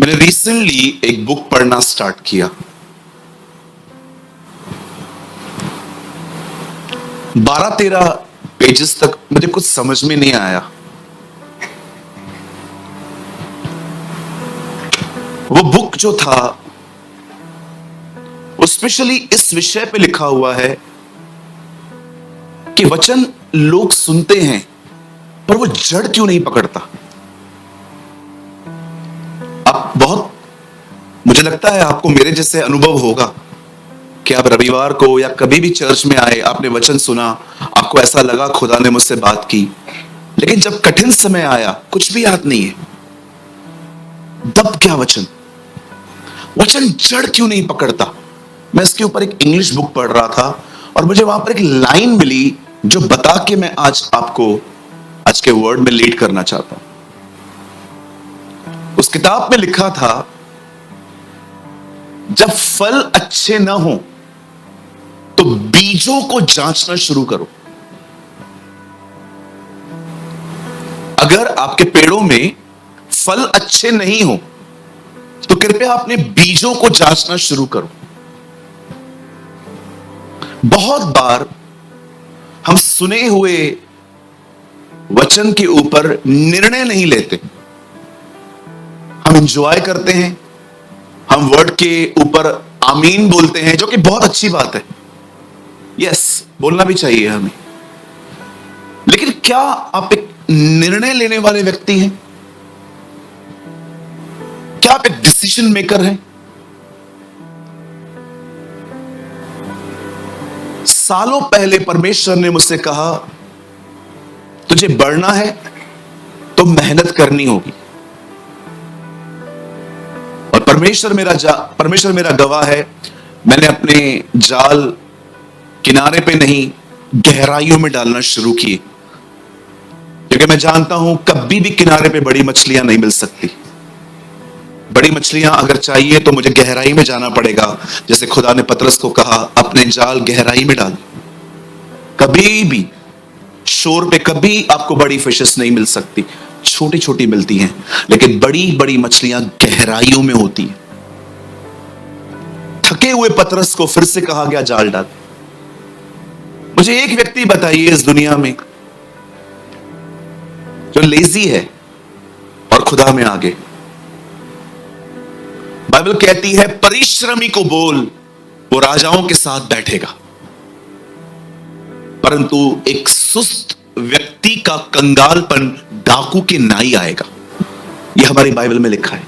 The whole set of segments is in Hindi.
मैंने रिसेंटली एक बुक पढ़ना स्टार्ट किया। 12-13 पेजेस तक मुझे कुछ समझ में नहीं आया। वो बुक जो था वो स्पेशली इस विषय पे लिखा हुआ है कि वचन लोग सुनते हैं पर वो जड़ क्यों नहीं पकड़ता। अब बहुत मुझे लगता है आपको मेरे जैसे अनुभव होगा कि आप रविवार को या कभी भी चर्च में आए, आपने वचन सुना, आपको ऐसा लगा खुदा ने मुझसे बात की, लेकिन जब कठिन समय आया कुछ भी याद नहीं है। दब क्या वचन जड़ क्यों नहीं पकड़ता। मैं इसके ऊपर एक इंग्लिश बुक पढ़ रहा था और मुझे वहां पर एक लाइन मिली जो बता के मैं आज आपको आज के वर्ड में लीड करना चाहता हूं। उस किताब में लिखा था, जब फल अच्छे ना हो तो बीजों को जांचना शुरू करो। अगर आपके पेड़ों में फल अच्छे नहीं हो तो कृपया अपने बीजों को जांचना शुरू करो। बहुत बार हम सुने हुए वचन के ऊपर निर्णय नहीं लेते, हम एंजॉय करते हैं, हम वर्ड के ऊपर आमीन बोलते हैं, जो कि बहुत अच्छी बात है। यस, बोलना भी चाहिए हमें, लेकिन क्या आप एक निर्णय लेने वाले व्यक्ति हैं? क्या आप एक डिसीजन मेकर हैं? सालों पहले परमेश्वर ने मुझसे कहा, तुझे बढ़ना है तो मेहनत करनी होगी। और परमेश्वर मेरा गवाह है, मैंने अपने जाल किनारे पे नहीं गहराइयों में डालना शुरू किए, क्योंकि मैं जानता हूं कभी भी किनारे पे बड़ी मछलियां नहीं मिल सकती। बड़ी मछलियां अगर चाहिए तो मुझे गहराई में जाना पड़ेगा। जैसे खुदा ने पतरस को कहा, अपने जाल गहराई में डाल। कभी भी शोर पे कभी आपको बड़ी फिशेस नहीं मिल सकती, छोटी छोटी मिलती हैं, लेकिन बड़ी बड़ी मछलियां गहराइयों में होती हैं। थके हुए पतरस को फिर से कहा गया, जाल डाल। मुझे एक व्यक्ति बताइए इस दुनिया में जो लेजी है और खुदा में आगे। बाइबल कहती है, परिश्रमी को बोल वो राजाओं के साथ बैठेगा, परंतु एक सुस्त व्यक्ति का कंगालपन डाकू के नाई आएगा। यह हमारी बाइबल में लिखा है।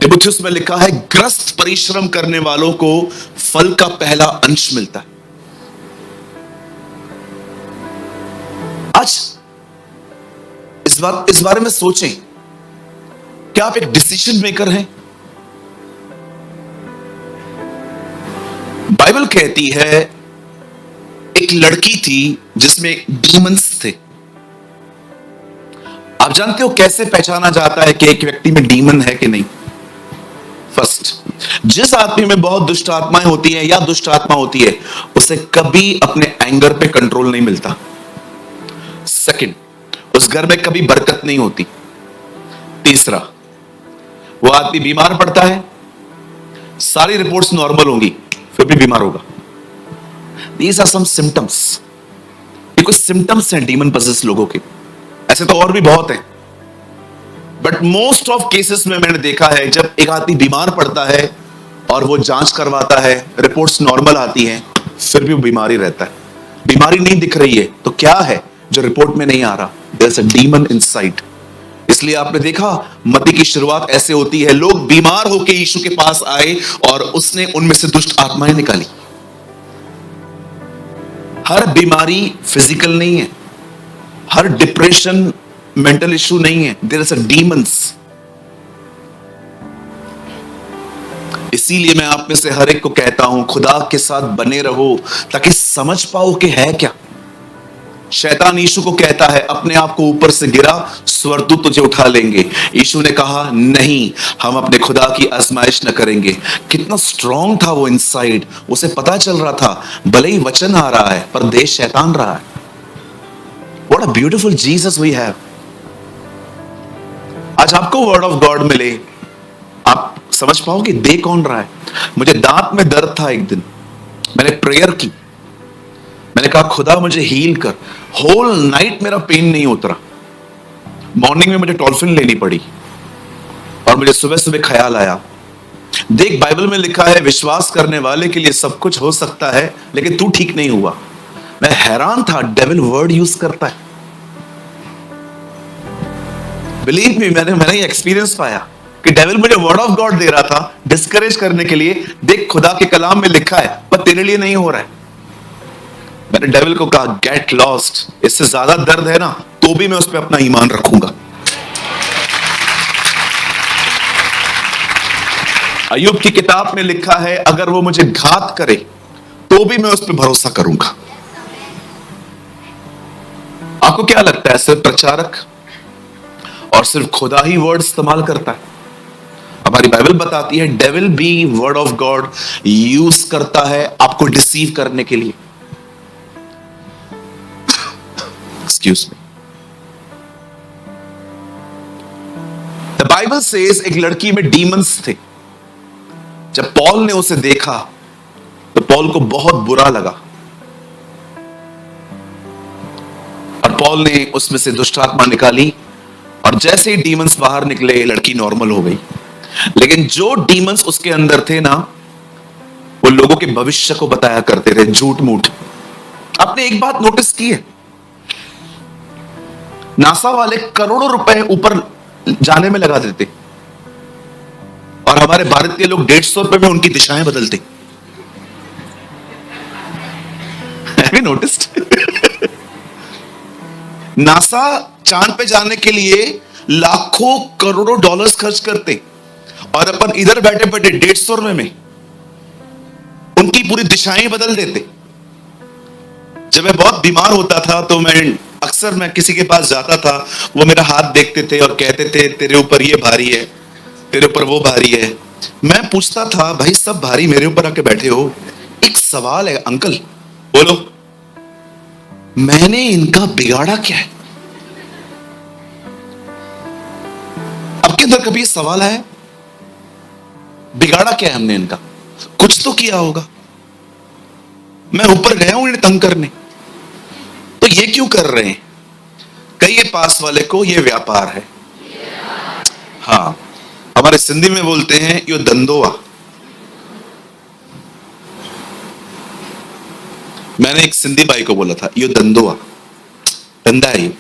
तिमुथियुस में लिखा है, ग्रस्त परिश्रम करने वालों को फल का पहला अंश मिलता है। आज इस बारे में सोचें, क्या आप एक डिसीजन मेकर हैं? बाइबल कहती है, एक लड़की थी जिसमें डीमंस थे। आप जानते हो कैसे पहचाना जाता है कि एक व्यक्ति में डीमन है कि नहीं? फर्स्ट, जिस आदमी में बहुत दुष्ट आत्माएं होती हैं या दुष्ट आत्मा होती है, उसे कभी अपने एंगर पे कंट्रोल नहीं मिलता। सेकंड, उस घर में कभी बरकत नहीं होती। तीसरा, वो आदमी बीमार पड़ता है, सारी रिपोर्ट्स नॉर्मल होंगी, फिर भी बीमार होगा। These are some symptoms। ये कुछ सिम्टम्स हैं डीमन पजेस लोगों के। ऐसे तो और भी बहुत हैं, बट मोस्ट ऑफ केसेस में मैंने देखा है, जब एक आदमी बीमार पड़ता है और वो जांच करवाता है, रिपोर्ट्स नॉर्मल आती हैं, फिर भी वो बीमारी रहता है। बीमारी नहीं दिख रही है तो क्या है जो रिपोर्ट में नहीं आ रहा? There's a demon inside। इसलिए आपने देखा मत्ती की शुरुआत ऐसे होती है, लोग बीमार होकर यीशु के पास आए और उसने उनमें से दुष्ट आत्माएं निकाली। हर बीमारी फिजिकल नहीं है, हर डिप्रेशन मेंटल इश्यू नहीं है। There is a demons. इसीलिए मैं आप में से हर एक को कहता हूं, खुदा के साथ बने रहो ताकि समझ पाओ कि है क्या। शैतान यीशु को कहता है, अपने आप को ऊपर से गिरा, स्वर्गदूत तुझे उठा लेंगे। यीशु ने कहा, नहीं, हम अपने खुदा की आजमाइश न करेंगे। कितना स्ट्रांग था वो इनसाइड, उसे पता चल रहा था भले ही वचन आ रहा है पर देश शैतान रहा है। What a beautiful Jesus we have। आज आपको वर्ड ऑफ गॉड मिले, आप समझ पाओगे दे कौन रहा है। मुझे दांत में दर्द था एक दिन, मैंने प्रेयर की, मैंने कहा खुदा मुझे हील कर। होल नाइट मेरा पेन नहीं उतरा, मॉर्निंग में मुझे टॉल्फिन लेनी पड़ी और मुझे सुबह सुबह ख्याल आया, देख बाइबल में लिखा है विश्वास करने वाले के लिए सब कुछ हो सकता है, लेकिन तू ठीक नहीं हुआ। मैं हैरान था, डेविल वर्ड यूज करता है। बिलीव मी, मैंने ये एक्सपीरियंस पाया कि डेविल मुझे वर्ड ऑफ गॉड दे रहा था डिस्करेज करने के लिए, देख खुदा के कलाम में लिखा है पर तेरे लिए नहीं हो रहा है। मैंने डेविल को कहा गेट लॉस्ट, इससे ज्यादा दर्द है ना तो भी मैं उस पर अपना ईमान रखूंगा। अय्यूब की किताब में लिखा है अगर वो मुझे घात करे तो भी मैं उस पर भरोसा करूंगा। आपको क्या लगता है सिर्फ प्रचारक और सिर्फ खुदा ही वर्ड इस्तेमाल करता है? हमारी बाइबल बताती है डेविल भी वर्ड ऑफ गॉड यूज करता है आपको डिसीव करने के लिए। Excuse me. The Bible says एक लड़की में डीमंस थे। जब पॉल ने उसे देखा तो पॉल को बहुत बुरा लगा और पॉल ने उसमें से दुष्ट आत्मा निकाली और जैसे ही डीमंस बाहर निकले लड़की नॉर्मल हो गई। लेकिन जो डीमंस उसके अंदर थे ना, वो लोगों के भविष्य को बताया करते थे झूठ मूठ। आपने एक बात नोटिस की है, नासा वाले करोड़ों रुपए ऊपर जाने में लगा देते और हमारे भारत के लोग 150 रुपए में उनकी दिशाएं बदलते। Have you noticed? नासा चांद पे जाने के लिए लाखों करोड़ों डॉलर्स खर्च करते और अपन इधर बैठे बैठे 150 रुपए में उनकी पूरी दिशाएं बदल देते। जब मैं बहुत बीमार होता था तो मैं किसी के पास जाता था, वो मेरा हाथ देखते थे और कहते थे तेरे ऊपर ये भारी है, तेरे ऊपर वो भारी है। मैं पूछता था भाई सब भारी मेरे ऊपर आके बैठे हो, एक सवाल है अंकल बोलो, मैंने इनका बिगाड़ा क्या है? आपके अंदर कभी सवाल आया बिगाड़ा क्या है हमने इनका? कुछ तो किया होगा। मैं ऊपर गया हूं इन्हें तंग करने, तो ये क्यों कर रहे हैं? कहिए पास वाले को ये व्यापार है। हाँ, हमारे सिंधी में बोलते हैं यो धंधोआ। मैंने एक सिंधी भाई को बोला था यो धंधोआ, धंधा है ये।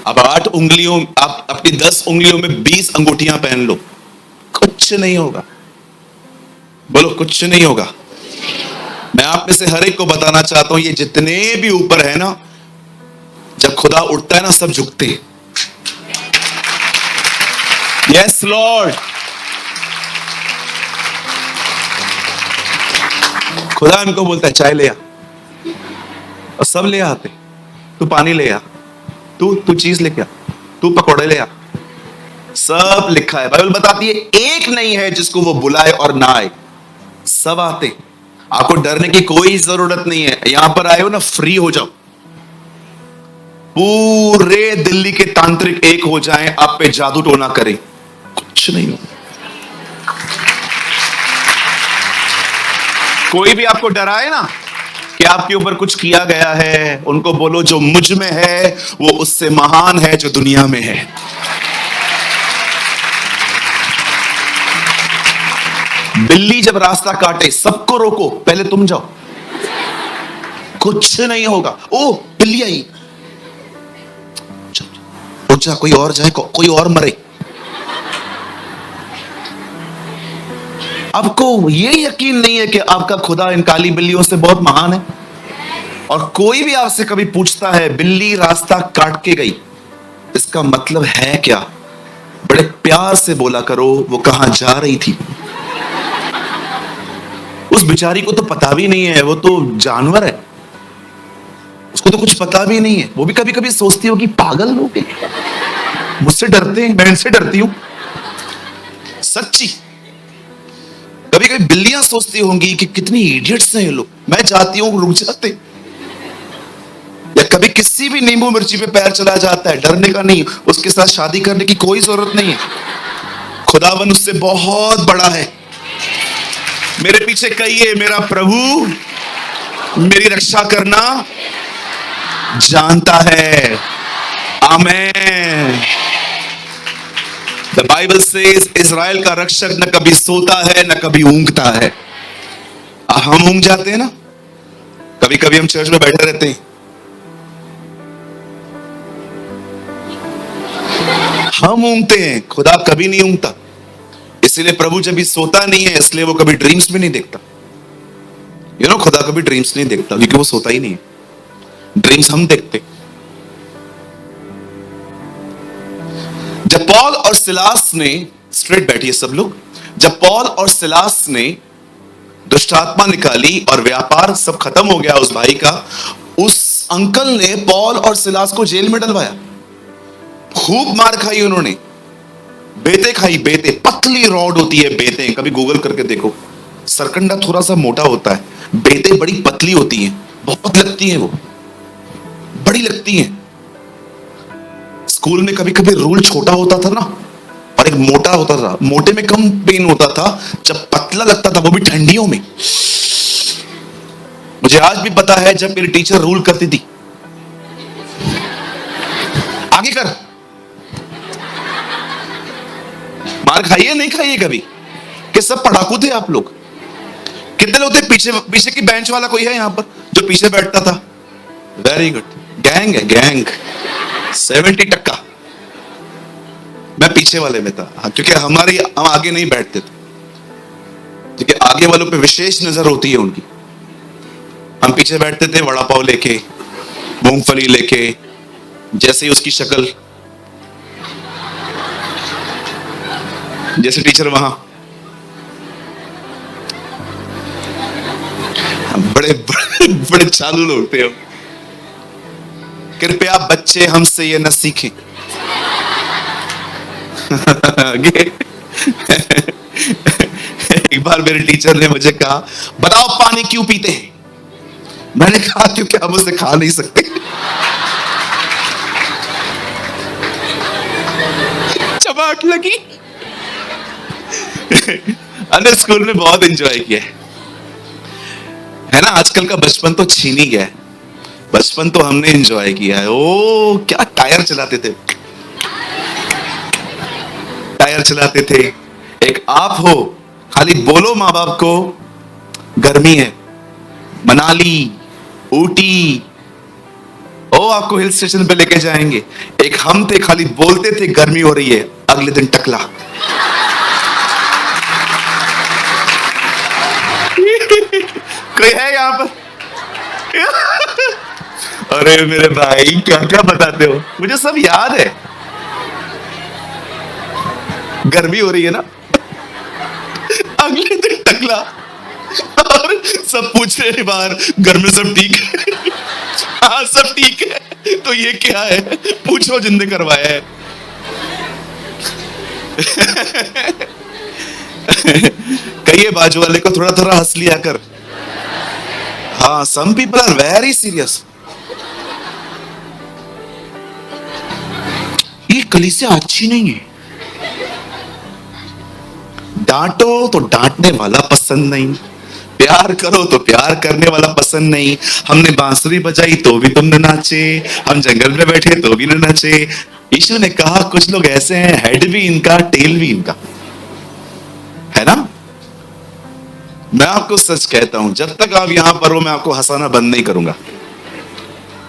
अब 8 उंगलियों, आप अपनी 10 उंगलियों में 20 अंगूठियां पहन लो, कुछ नहीं होगा। बोलो कुछ नहीं होगा। मैं आप में से हर एक को बताना चाहता हूं ये जितने भी ऊपर है ना, जब खुदा उठता है ना सब झुकते हैं। Yes Lord. खुदा इनको बोलता है चाय ले आ, और सब ले आते। तू पानी ले आ, तू चीज लेके आ, तू पकौड़े ले आ। सब लिखा है, बाइबल बताती है एक नहीं है जिसको वो बुलाए और ना आए, सब आते। आपको डरने की कोई जरूरत नहीं है। यहां पर आए हो ना, फ्री हो जाओ। पूरे दिल्ली के तांत्रिक एक हो जाएं, आप पे जादू टोना करें, कुछ नहीं हो। कोई भी आपको डराए ना कि आपके ऊपर कुछ किया गया है, उनको बोलो जो मुझ में है वो उससे महान है जो दुनिया में है। बिल्ली जब रास्ता काटे सबको रोको, पहले तुम जाओ, कुछ नहीं होगा। ओ बिल्ली आई, उठ जा, कोई और जाए, कोई और मरे। आपको ये यकीन नहीं है कि आपका खुदा इन काली बिल्लियों से बहुत महान है? और कोई भी आपसे कभी पूछता है बिल्ली रास्ता काट के गई, इसका मतलब है क्या? बड़े प्यार से बोला करो वो कहां जा रही थी। उस बेचारी को तो पता भी नहीं है, वो तो जानवर है, उसको तो कुछ पता भी नहीं है। वो भी कभी कभी सोचती होगी पागल लोग हैं, मुझसे डरते हैं, मैं इनसे डरती हूं। सच्ची, कभी कभी बिल्लियां सोचती होंगी कि कितनी इडियट्स हैं ये लोग, मैं जाती हूं रुक जाते। या कभी किसी भी नींबू मिर्ची पे पैर चला जाता है, डरने का नहीं, उसके साथ शादी करने की कोई जरूरत नहीं है। खुदावन उससे बहुत बड़ा है। मेरे पीछे कहिए, मेरा प्रभु मेरी रक्षा करना जानता है। आमेन। द बाइबल सेज इज़राइल का रक्षक न कभी सोता है न कभी ऊँगता है। हम ऊँग जाते हैं ना, कभी कभी हम चर्च में बैठे रहते हैं, हम ऊँगते हैं, खुदा कभी नहीं ऊँगता। इसीलिए प्रभु जब भी सोता नहीं है, इसलिए वो कभी ड्रीम्स में नहीं देखता। खुदा कभी ड्रीम्स नहीं देखता क्योंकि वो सोता ही नहीं है। ड्रीम्स हम देखते। जब पॉल और सिलास ने, स्ट्रेट बैठिए सब लोग, जब पॉल और सिलास ने दुष्ट आत्मा निकाली और व्यापार सब खत्म हो गया उस भाई का, उस अंकल ने पॉल और सिलास को जेल में डलवाया। खूब मार खाई उन्होंने, बेते खाई, बेते, पतली रॉड होती है बेते, कभी गूगल करके देखो। सरकंडा थोड़ा सा मोटा होता है, बेते बड़ी पतली होती हैं, बहुत लगती हैं, वो बड़ी लगती हैं। स्कूल में कभी कभी रूल छोटा होता था ना, और एक मोटा होता था, मोटे में कम पेन होता था, जब पतला लगता था वो भी ठंडियों में। मुझे आज भी पता है जब मेरी टीचर रूल करती थी, आगे कर, मार खाइए नहीं खाइए कभी, कि सब पढ़ाकू थे आप लोग। कितने लोग थे पीछे, पीछे की बेंच वाला कोई है यहां पर जो पीछे बैठता था? वेरी गुड, गैंग है गैंग, 70%। मैं पीछे वाले में था, क्योंकि हम आगे नहीं बैठते थे, क्योंकि आगे वालों पे विशेष नजर होती है उनकी। हम पीछे बैठते थे वड़ा पाव लेके, मूंगफली लेके, जैसे ही उसकी शक्ल, जैसे टीचर वहां, बड़े बड़े, बड़े चालू लोग थे हम। कृपया बच्चे हमसे ये न सीखें। एक बार मेरे टीचर ने मुझे कहा, बताओ पानी क्यों पीते हैं? मैंने कहा क्योंकि हम उसे खा नहीं सकते। चबाट लगी। हमने स्कूल में बहुत एंजॉय किया है ना। आजकल का बचपन तो छीन ही गया है, बचपन तो हमने एंजॉय किया है। ओ क्या टायर चलाते थे, टायर चलाते थे। एक आप हो, खाली बोलो माँ बाप को गर्मी है, मनाली, ऊटी, ओ आपको हिल स्टेशन पे लेके जाएंगे। एक हम थे, खाली बोलते थे गर्मी हो रही है, अगले दिन टकला। कोई है यहां पर? अरे मेरे भाई क्या क्या बताते हो, मुझे सब याद है। गर्मी हो रही है ना, अगले दिन टकला, और सब पूछ रहे हैं बाहर, घर में सब ठीक है? हाँ सब ठीक है। तो ये क्या है, पूछो जिंदे करवाया है। कहिए बाजू वाले को थोड़ा थोड़ा हंस लिया कर। हाँ, some people are very serious। ये कलीसिया अच्छी नहीं है। डांटो तो डांटने वाला पसंद नहीं, प्यार करो तो प्यार करने वाला पसंद नहीं। हमने बांसुरी बजाई तो भी तुम न नाचे, हम जंगल में बैठे तो भी न नाचे। यीशु ने कहा कुछ लोग ऐसे हैं, हेड भी इनका टेल भी इनका, है ना। मैं आपको सच कहता हूं, जब तक आप यहां पर हो मैं आपको हंसाना बंद नहीं करूंगा।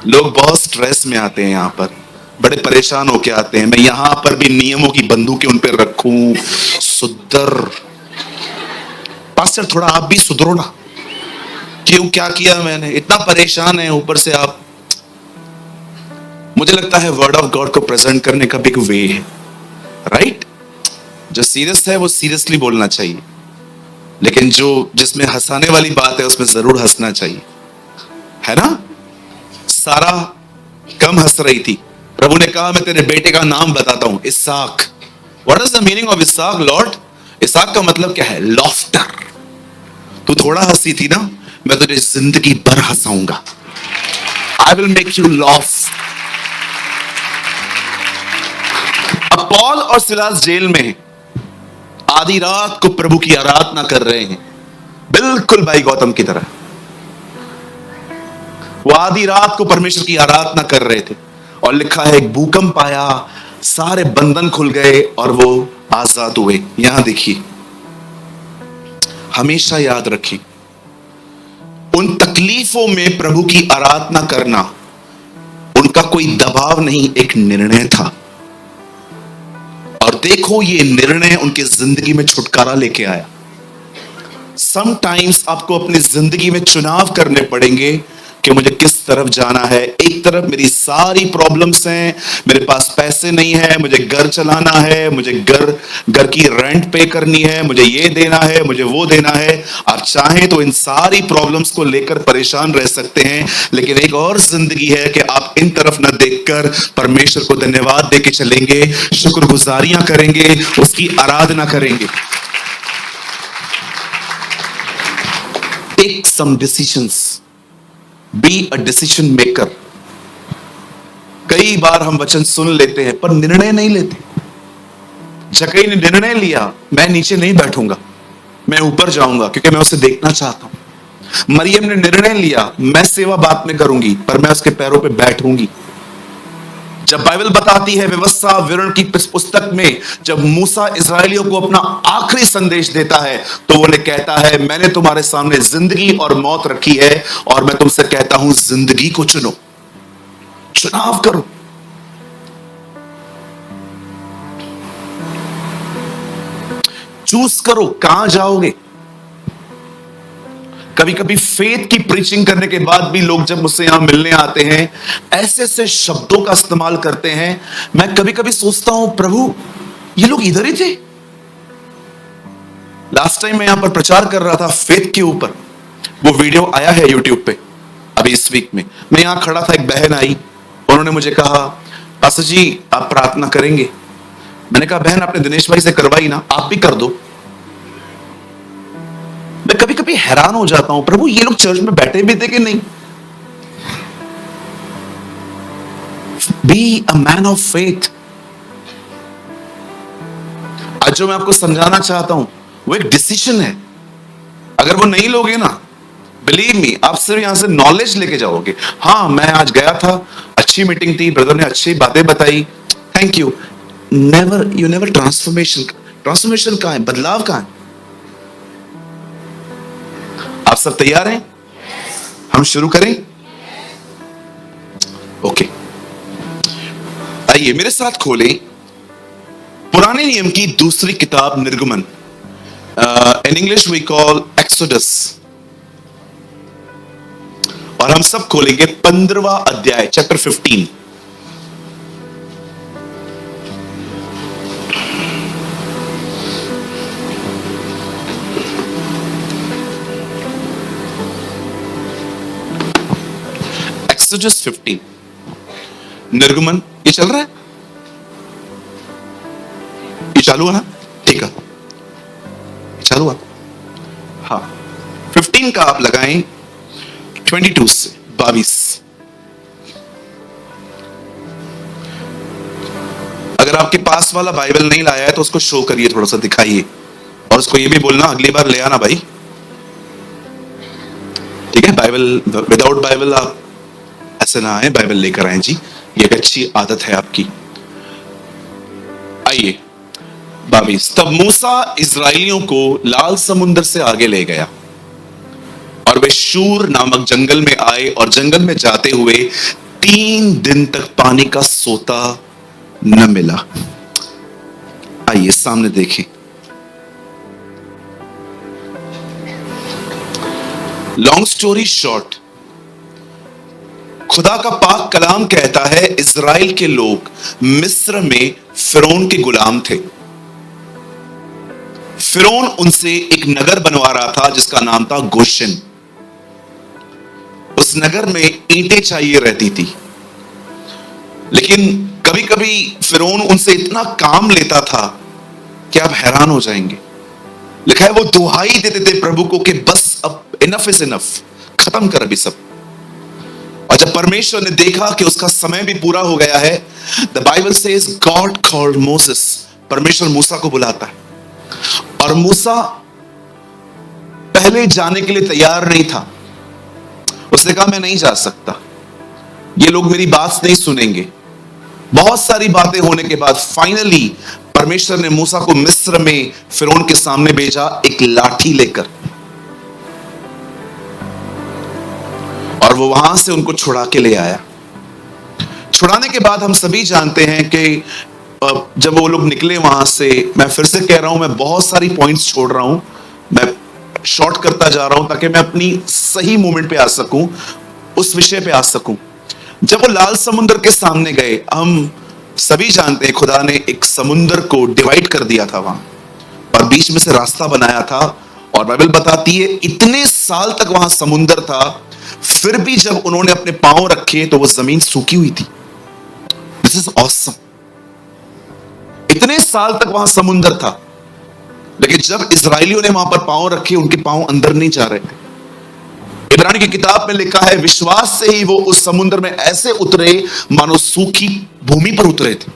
लोग बहुत स्ट्रेस में आते हैं, यहां पर बड़े परेशान होके आते हैं। मैं यहां पर भी नियमों की बंदूकें उन पर रखूं, सुधर। पास्टर थोड़ा आप भी सुधरो ना, क्यों क्या किया मैंने, इतना परेशान है ऊपर से आप। मुझे लगता है वर्ड ऑफ गॉड को प्रेजेंट करने का भी एक वे है, राइट। जो सीरियस है वो सीरियसली बोलना चाहिए, लेकिन जो जिसमें हंसाने वाली बात है उसमें जरूर हंसना चाहिए, है ना। सारा कम हंस रही थी, प्रभु ने कहा मैं तेरे बेटे का नाम बताता हूं, Isaac. What is the meaning of Isaac Lord? Isaac का मतलब क्या है? लॉफ्टर। तू थोड़ा हंसी थी ना, मैं तुझे जिंदगी भर हंसाऊंगा। I will make you laugh. अब पॉल और सिलास जेल में हैं, आधी रात को प्रभु की आराधना कर रहे हैं, बिल्कुल भाई गौतम की तरह। वो आधी रात को परमेश्वर की आराधना कर रहे थे और लिखा है एक भूकंप आया, सारे बंधन खुल गए और वो आजाद हुए। यहां देखिए, हमेशा याद रखें, उन तकलीफों में प्रभु की आराधना करना उनका कोई दबाव नहीं, एक निर्णय था। और देखो ये निर्णय उनकी जिंदगी में छुटकारा लेके आया। समटाइम्स आपको अपनी जिंदगी में चुनाव करने पड़ेंगे कि मुझे किस तरफ जाना है। एक तरफ मेरी सारी प्रॉब्लम्स हैं, मेरे पास पैसे नहीं है, मुझे घर चलाना है, मुझे घर की रेंट पे करनी है, मुझे ये देना है, मुझे वो देना है। आप चाहें तो इन सारी प्रॉब्लम्स को लेकर परेशान रह सकते हैं, लेकिन एक और जिंदगी है कि आप इन तरफ न देखकर परमेश्वर को धन्यवाद देके चलेंगे, शुक्रगुजारियां करेंगे, उसकी आराधना करेंगे। Take some decisions, be a decision maker. कई बार हम वचन सुन लेते हैं पर निर्णय नहीं लेते। जक्कई ने निर्णय लिया, मैं नीचे नहीं बैठूंगा, मैं ऊपर जाऊंगा क्योंकि मैं उसे देखना चाहता हूं। मरियम ने निर्णय लिया, मैं सेवा बात में करूंगी पर मैं उसके पैरों पे बैठूंगी। जब बाइबल बताती है व्यवस्था विवरण की पुस्तक में, जब मूसा इस्राएलियों को अपना आखिरी संदेश देता है तो वो कहता है, मैंने तुम्हारे सामने जिंदगी और मौत रखी है और मैं तुमसे कहता हूं जिंदगी को चुनो, चुनाव करो। चूज करो कहां जाओगे। कभी कभी फेथ की प्रीचिंग करने के बाद भी लोग जब मुझसे यहां मिलने आते हैं ऐसे ऐसे शब्दों का इस्तेमाल करते हैं, मैं कभी कभी सोचता हूं प्रभु ये लोग इधर ही थे। लास्ट टाइम मैं यहां पर प्रचार कर रहा था फेथ के ऊपर, वो वीडियो आया है यूट्यूब पे अभी इस वीक में। मैं यहां खड़ा था, एक बहन आई, उन्होंने मुझे कहा पास्टर जी आप प्रार्थना करेंगे। मैंने कहा बहन आपने दिनेश भाई से करवाई ना, आप भी कर दो। मैं कभी कभी हैरान हो जाता हूं, प्रभु ये लोग चर्च में बैठे भी थे कि नहीं। Be a man of faith. आज जो मैं आपको समझाना चाहता हूं वो एक डिसीजन है। अगर वो नहीं लोगे ना, बिलीव मी, आप सिर्फ यहां से नॉलेज लेके जाओगे। हाँ मैं आज गया था, अच्छी मीटिंग थी, ब्रदर ने अच्छी बातें बताई, thank you. You never transformation. Transformation कहां है, बदलाव कहां है। आप सब तैयार हैं? हम शुरू करें? ओके, आइए मेरे साथ खोलें पुराने नियम की दूसरी किताब निर्गमन। In English we call Exodus. और हम सब खोलेंगे 15वां अध्याय, चैप्टर 15। एक्सोडस 15, निर्गमन। ये चल रहा है, ये चालू है ना? ठीक है, चालू है। हाँ 15 का आप लगाएं 22 से 22। अगर आपके पास वाला बाइबल नहीं लाया है तो उसको शो करिए, थोड़ा सा दिखाइए, और उसको ये भी बोलना अगली बार ले आना भाई, ठीक है। बाइबल विदाउट बाइबल आप ऐसे ना आए, बाइबल लेकर आए जी, ये एक अच्छी आदत है आपकी। आइए 22। तब मूसा इस्राएलियों को लाल समुद्र से आगे ले गया और वे शूर नामक जंगल में आए और जंगल में जाते हुए 3 दिन तक पानी का सोता न मिला। आइए सामने देखें। लॉन्ग स्टोरी शॉर्ट, खुदा का पाक कलाम कहता है इस्राएल के लोग मिस्र में फिरौन के गुलाम थे। फिरौन उनसे एक नगर बनवा रहा था जिसका नाम था गोशेन। उस नगर में ईंटें चाहिए रहती थी, लेकिन कभी कभी फिरौन उनसे इतना काम लेता था कि आप हैरान हो जाएंगे। लिखा है वो दुहाई देते थे प्रभु को कि बस अब इनफ इज इनफ, खत्म कर अभी सब। और जब जब परमेश्वर ने देखा कि उसका समय भी पूरा हो गया है, the Bible says God called Moses, परमेश्वर मूसा को बुलाता है, और मूसा पहले जाने के लिए तैयार नहीं था। उसने कहा मैं नहीं जा सकता, ये लोग मेरी बात नहीं सुनेंगे। बहुत सारी बातें होने के बाद फाइनली परमेश्वर ने मूसा को मिस्र में फिरौन के सामने भेजा, एक लाठी लेकर, और वो वहां से उनको छुड़ा के ले आया। छुड़ाने के बाद हम सभी जानते हैं कि जब वो लोग निकले वहां से, मैं फिर से कह रहा हूं, मैं बहुत सारी पॉइंट्स छोड़ रहा हूं, मैं शॉर्ट करता जा रहा हूं ताकि मैं अपनी सही मोमेंट पे आ सकूं, उस विषय पे आ सकूं। जब वो लाल समुद्र के सामने गए, हम सभी जानते हैं खुदा ने एक समुद्र को डिवाइड कर दिया था वहां, और बीच में से रास्ता बनाया था, और बाइबल बताती है इतने साल तक वहां समुद्र था, फिर भी जब उन्होंने अपने पांव रखे तो वो जमीन सूखी हुई थी। This is awesome. इतने साल तक वहां समुद्र था, लेकिन जब इजरायलियों ने वहां पर पांव रखे, उनके पांव अंदर नहीं जा रहे थे। इब्रानी की किताब में लिखा है विश्वास से ही वो उस समुद्र में ऐसे उतरे मानो सूखी भूमि पर उतरे थे,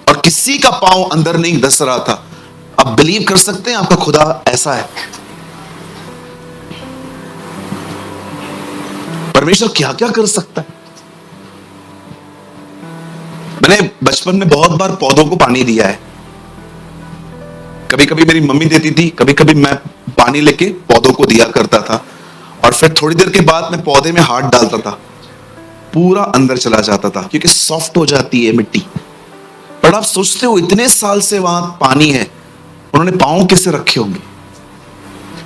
और किसी का पांव अंदर नहीं धस रहा था। आप बिलीव कर सकते हैं आपका खुदा ऐसा है? परमेश्वर क्या क्या कर सकता है। मैंने बचपन में बहुत बार पौधों को पानी दिया है। कभी कभी मेरी मम्मी देती थी, कभी कभी मैं पानी लेके पौधों को दिया करता था, और फिर थोड़ी देर के बाद मैं पौधे में हाथ डालता था, पूरा अंदर चला जाता था, क्योंकि सॉफ्ट हो जाती है मिट्टी। पर आप सोचते हो इतने साल से वहां पानी है, उन्होंने पांव कैसे रखे होंगे?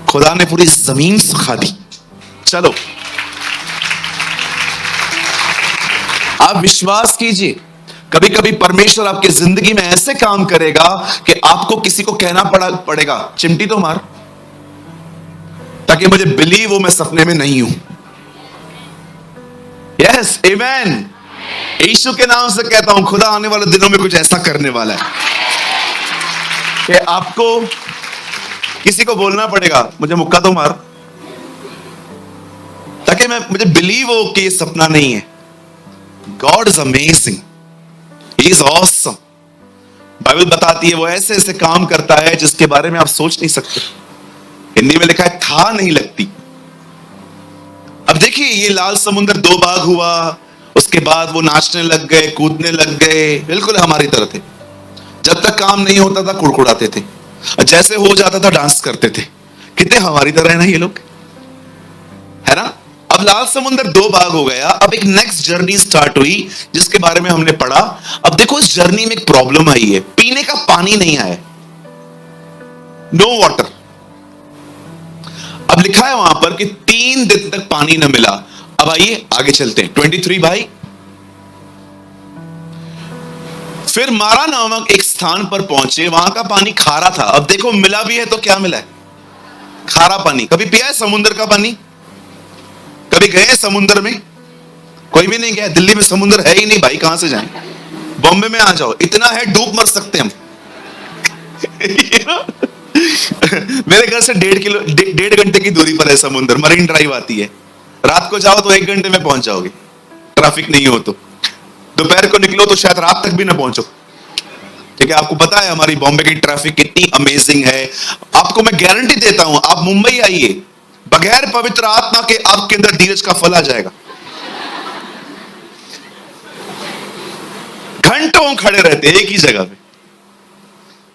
खुदा ने पूरी जमीन सुखा दी। चलो आप विश्वास कीजिए, कभी कभी परमेश्वर आपकी जिंदगी में ऐसे काम करेगा कि आपको किसी को कहना पड़ेगा चिमटी तो मार, ताकि मुझे बिलीव हो मैं सपने में नहीं हूं। Yes amen. यीशु के नाम से कहता हूं, खुदा आने वाले दिनों में कुछ ऐसा करने वाला है कि आपको किसी को बोलना पड़ेगा मुझे मुक्का तो मार, ताकि मुझे बिलीव हो कि ये सपना नहीं है। God is amazing, he is awesome. Bible बताती है वो ऐसे ऐसे काम करता है जिसके बारे में आप सोच नहीं सकते। हिंदी में लिखा है था नहीं लगती। अब देखिए ये लाल समुद्र दो भाग हुआ, उसके बाद वो नाचने लग गए, कूदने लग गए, बिल्कुल हमारी तरह थे। जब तक काम नहीं होता था कुड़कुड़ाते थे, जैसे हो जाता था डांस करते थे। कितने हमारी तरह है ना ये लोग, है ना। अब लाल समुद्र दो भाग हो गया, अब एक नेक्स्ट जर्नी स्टार्ट हुई जिसके बारे में हमने पढ़ा। अब देखो इस जर्नी में एक प्रॉब्लम आई है, पीने का पानी नहीं आया, नो वाटर। अब लिखा है वहां पर कि 3 दिन तक पानी न मिला। अब आइए आगे चलते हैं 23 भाई। फिर मारा नामक एक स्थान पर पहुंचे, वहां का पानी खारा था। अब देखो मिला भी है तो क्या मिला है? खारा पानी। कभी पिया है समुद्र का पानी? कभी गए समुद्र में? कोई भी नहीं गया। दिल्ली में समुद्र है ही नहीं भाई, कहां से जाएं? बॉम्बे में आ जाओ, इतना है डूब मर सकते हम। मेरे घर से 1.5 घंटे की दूरी पर है समुद्र, मरीन ड्राइव आती है। रात को जाओ तो 1 घंटे में पहुंच जाओगे, ट्रैफिक नहीं हो तो। दोपहर को निकलो तो शायद रात तक भी ना पहुंचो, ठीक है। आपको पता है हमारी बॉम्बे की ट्रैफिक कितनी अमेजिंग है। आपको मैं गारंटी देता हूं, आप मुंबई आइए, बगैर पवित्र आत्मा के आपके अंदर धीरज का फल आ जाएगा। घंटों खड़े रहते हैं एक ही जगह पे।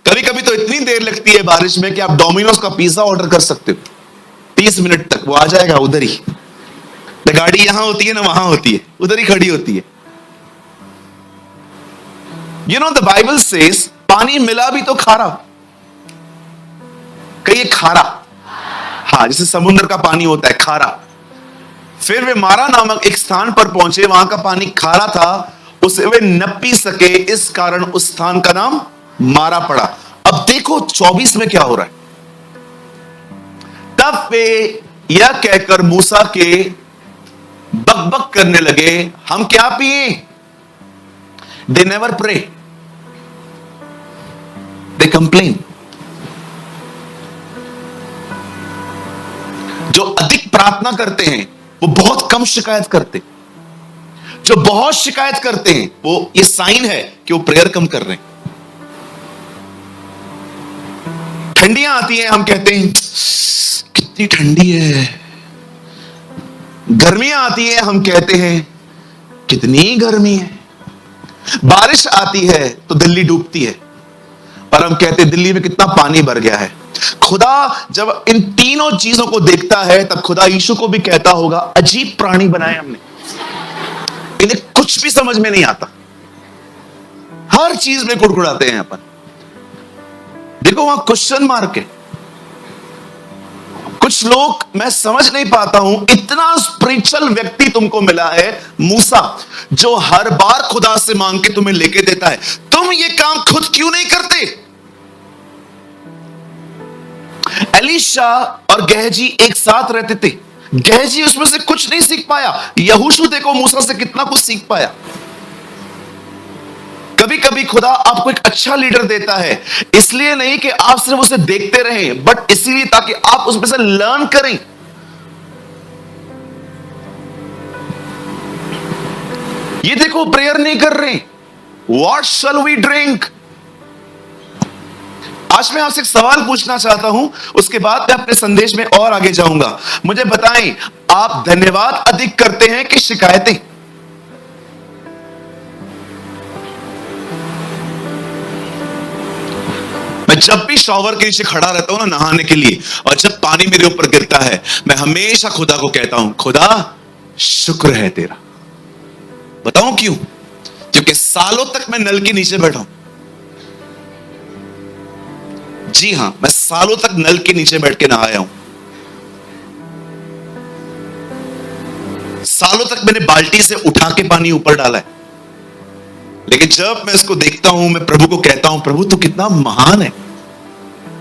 कभी कभी तो इतनी देर लगती है बारिश में कि आप डोमिनोज का पिज्जा ऑर्डर कर सकते हो, 30 मिनट तक वो आ जाएगा उधर ही। गाड़ी यहां होती है ना वहां होती है, उधर ही खड़ी होती है। You know the Bible says पानी मिला भी तो खारा। कहिए खारा। हाँ, जैसे समुद्र का पानी होता है खारा। फिर वे मारा नामक एक स्थान पर पहुंचे, वहां का पानी खारा था, उसे वे न पी सके, इस कारण उस स्थान का नाम मारा पड़ा। अब देखो 24 में क्या हो रहा है। तब वे यह कहकर मूसा के बकबक करने लगे, हम क्या पिए? They never pray, they complain. जो अधिक प्रार्थना करते हैं वो बहुत कम शिकायत करते। जो बहुत शिकायत करते हैं, वो ये साइन है कि वो प्रेयर कम कर रहे हैं। ठंडियां आती हैं, हम कहते हैं कितनी ठंडी है। गर्मियां आती है, हम कहते हैं कितनी गर्मी है। बारिश आती है तो दिल्ली डूबती है और हम कहते हैं दिल्ली में कितना पानी भर गया है। खुदा जब इन तीनों चीजों को देखता है, तब खुदा यीशु को भी कहता होगा, अजीब प्राणी बनाए हमने, इन्हें कुछ भी समझ में नहीं आता, हर चीज में कुड़कुड़ाते हैं अपन। देखो वहां क्वेश्चन मार्क है। कुछ लोग, मैं समझ नहीं पाता हूं, इतना स्पिरिचुअल व्यक्ति तुमको मिला है, मूसा, जो हर बार खुदा से मांग के तुम्हें लेके देता है, तुम ये काम खुद क्यों नहीं करते? एलीशा और गेहजी एक साथ रहते थे, गेहजी उसमें से कुछ नहीं सीख पाया। यहोशू देखो मूसा से कितना कुछ सीख पाया। कभी कभी खुदा आपको एक अच्छा लीडर देता है, इसलिए नहीं कि आप सिर्फ उसे देखते रहें, बट इसीलिए ताकि आप उसमें से लर्न करें। ये देखो प्रेयर नहीं कर रहे, व्हाट शैल वी ड्रिंक। आज मैं आपसे एक सवाल पूछना चाहता हूं, उसके बाद मैं अपने संदेश में और आगे जाऊंगा। मुझे बताएं, आप धन्यवाद अधिक करते हैं कि शिकायतें? मैं जब भी शॉवर के नीचे खड़ा रहता हूं ना नहाने के लिए, और जब पानी मेरे ऊपर गिरता है, मैं हमेशा खुदा को कहता हूं, खुदा शुक्र है तेरा। बताऊं क्यों? क्योंकि सालों तक मैं नल के नीचे बैठा हूं। जी हां, मैं सालों तक नल के नीचे बैठ के नहाया हूं। सालों तक मैंने बाल्टी से उठा के पानी ऊपर डाला है, लेकिन जब मैं इसको देखता हूं, मैं प्रभु को कहता हूं, प्रभु तू कितना महान है,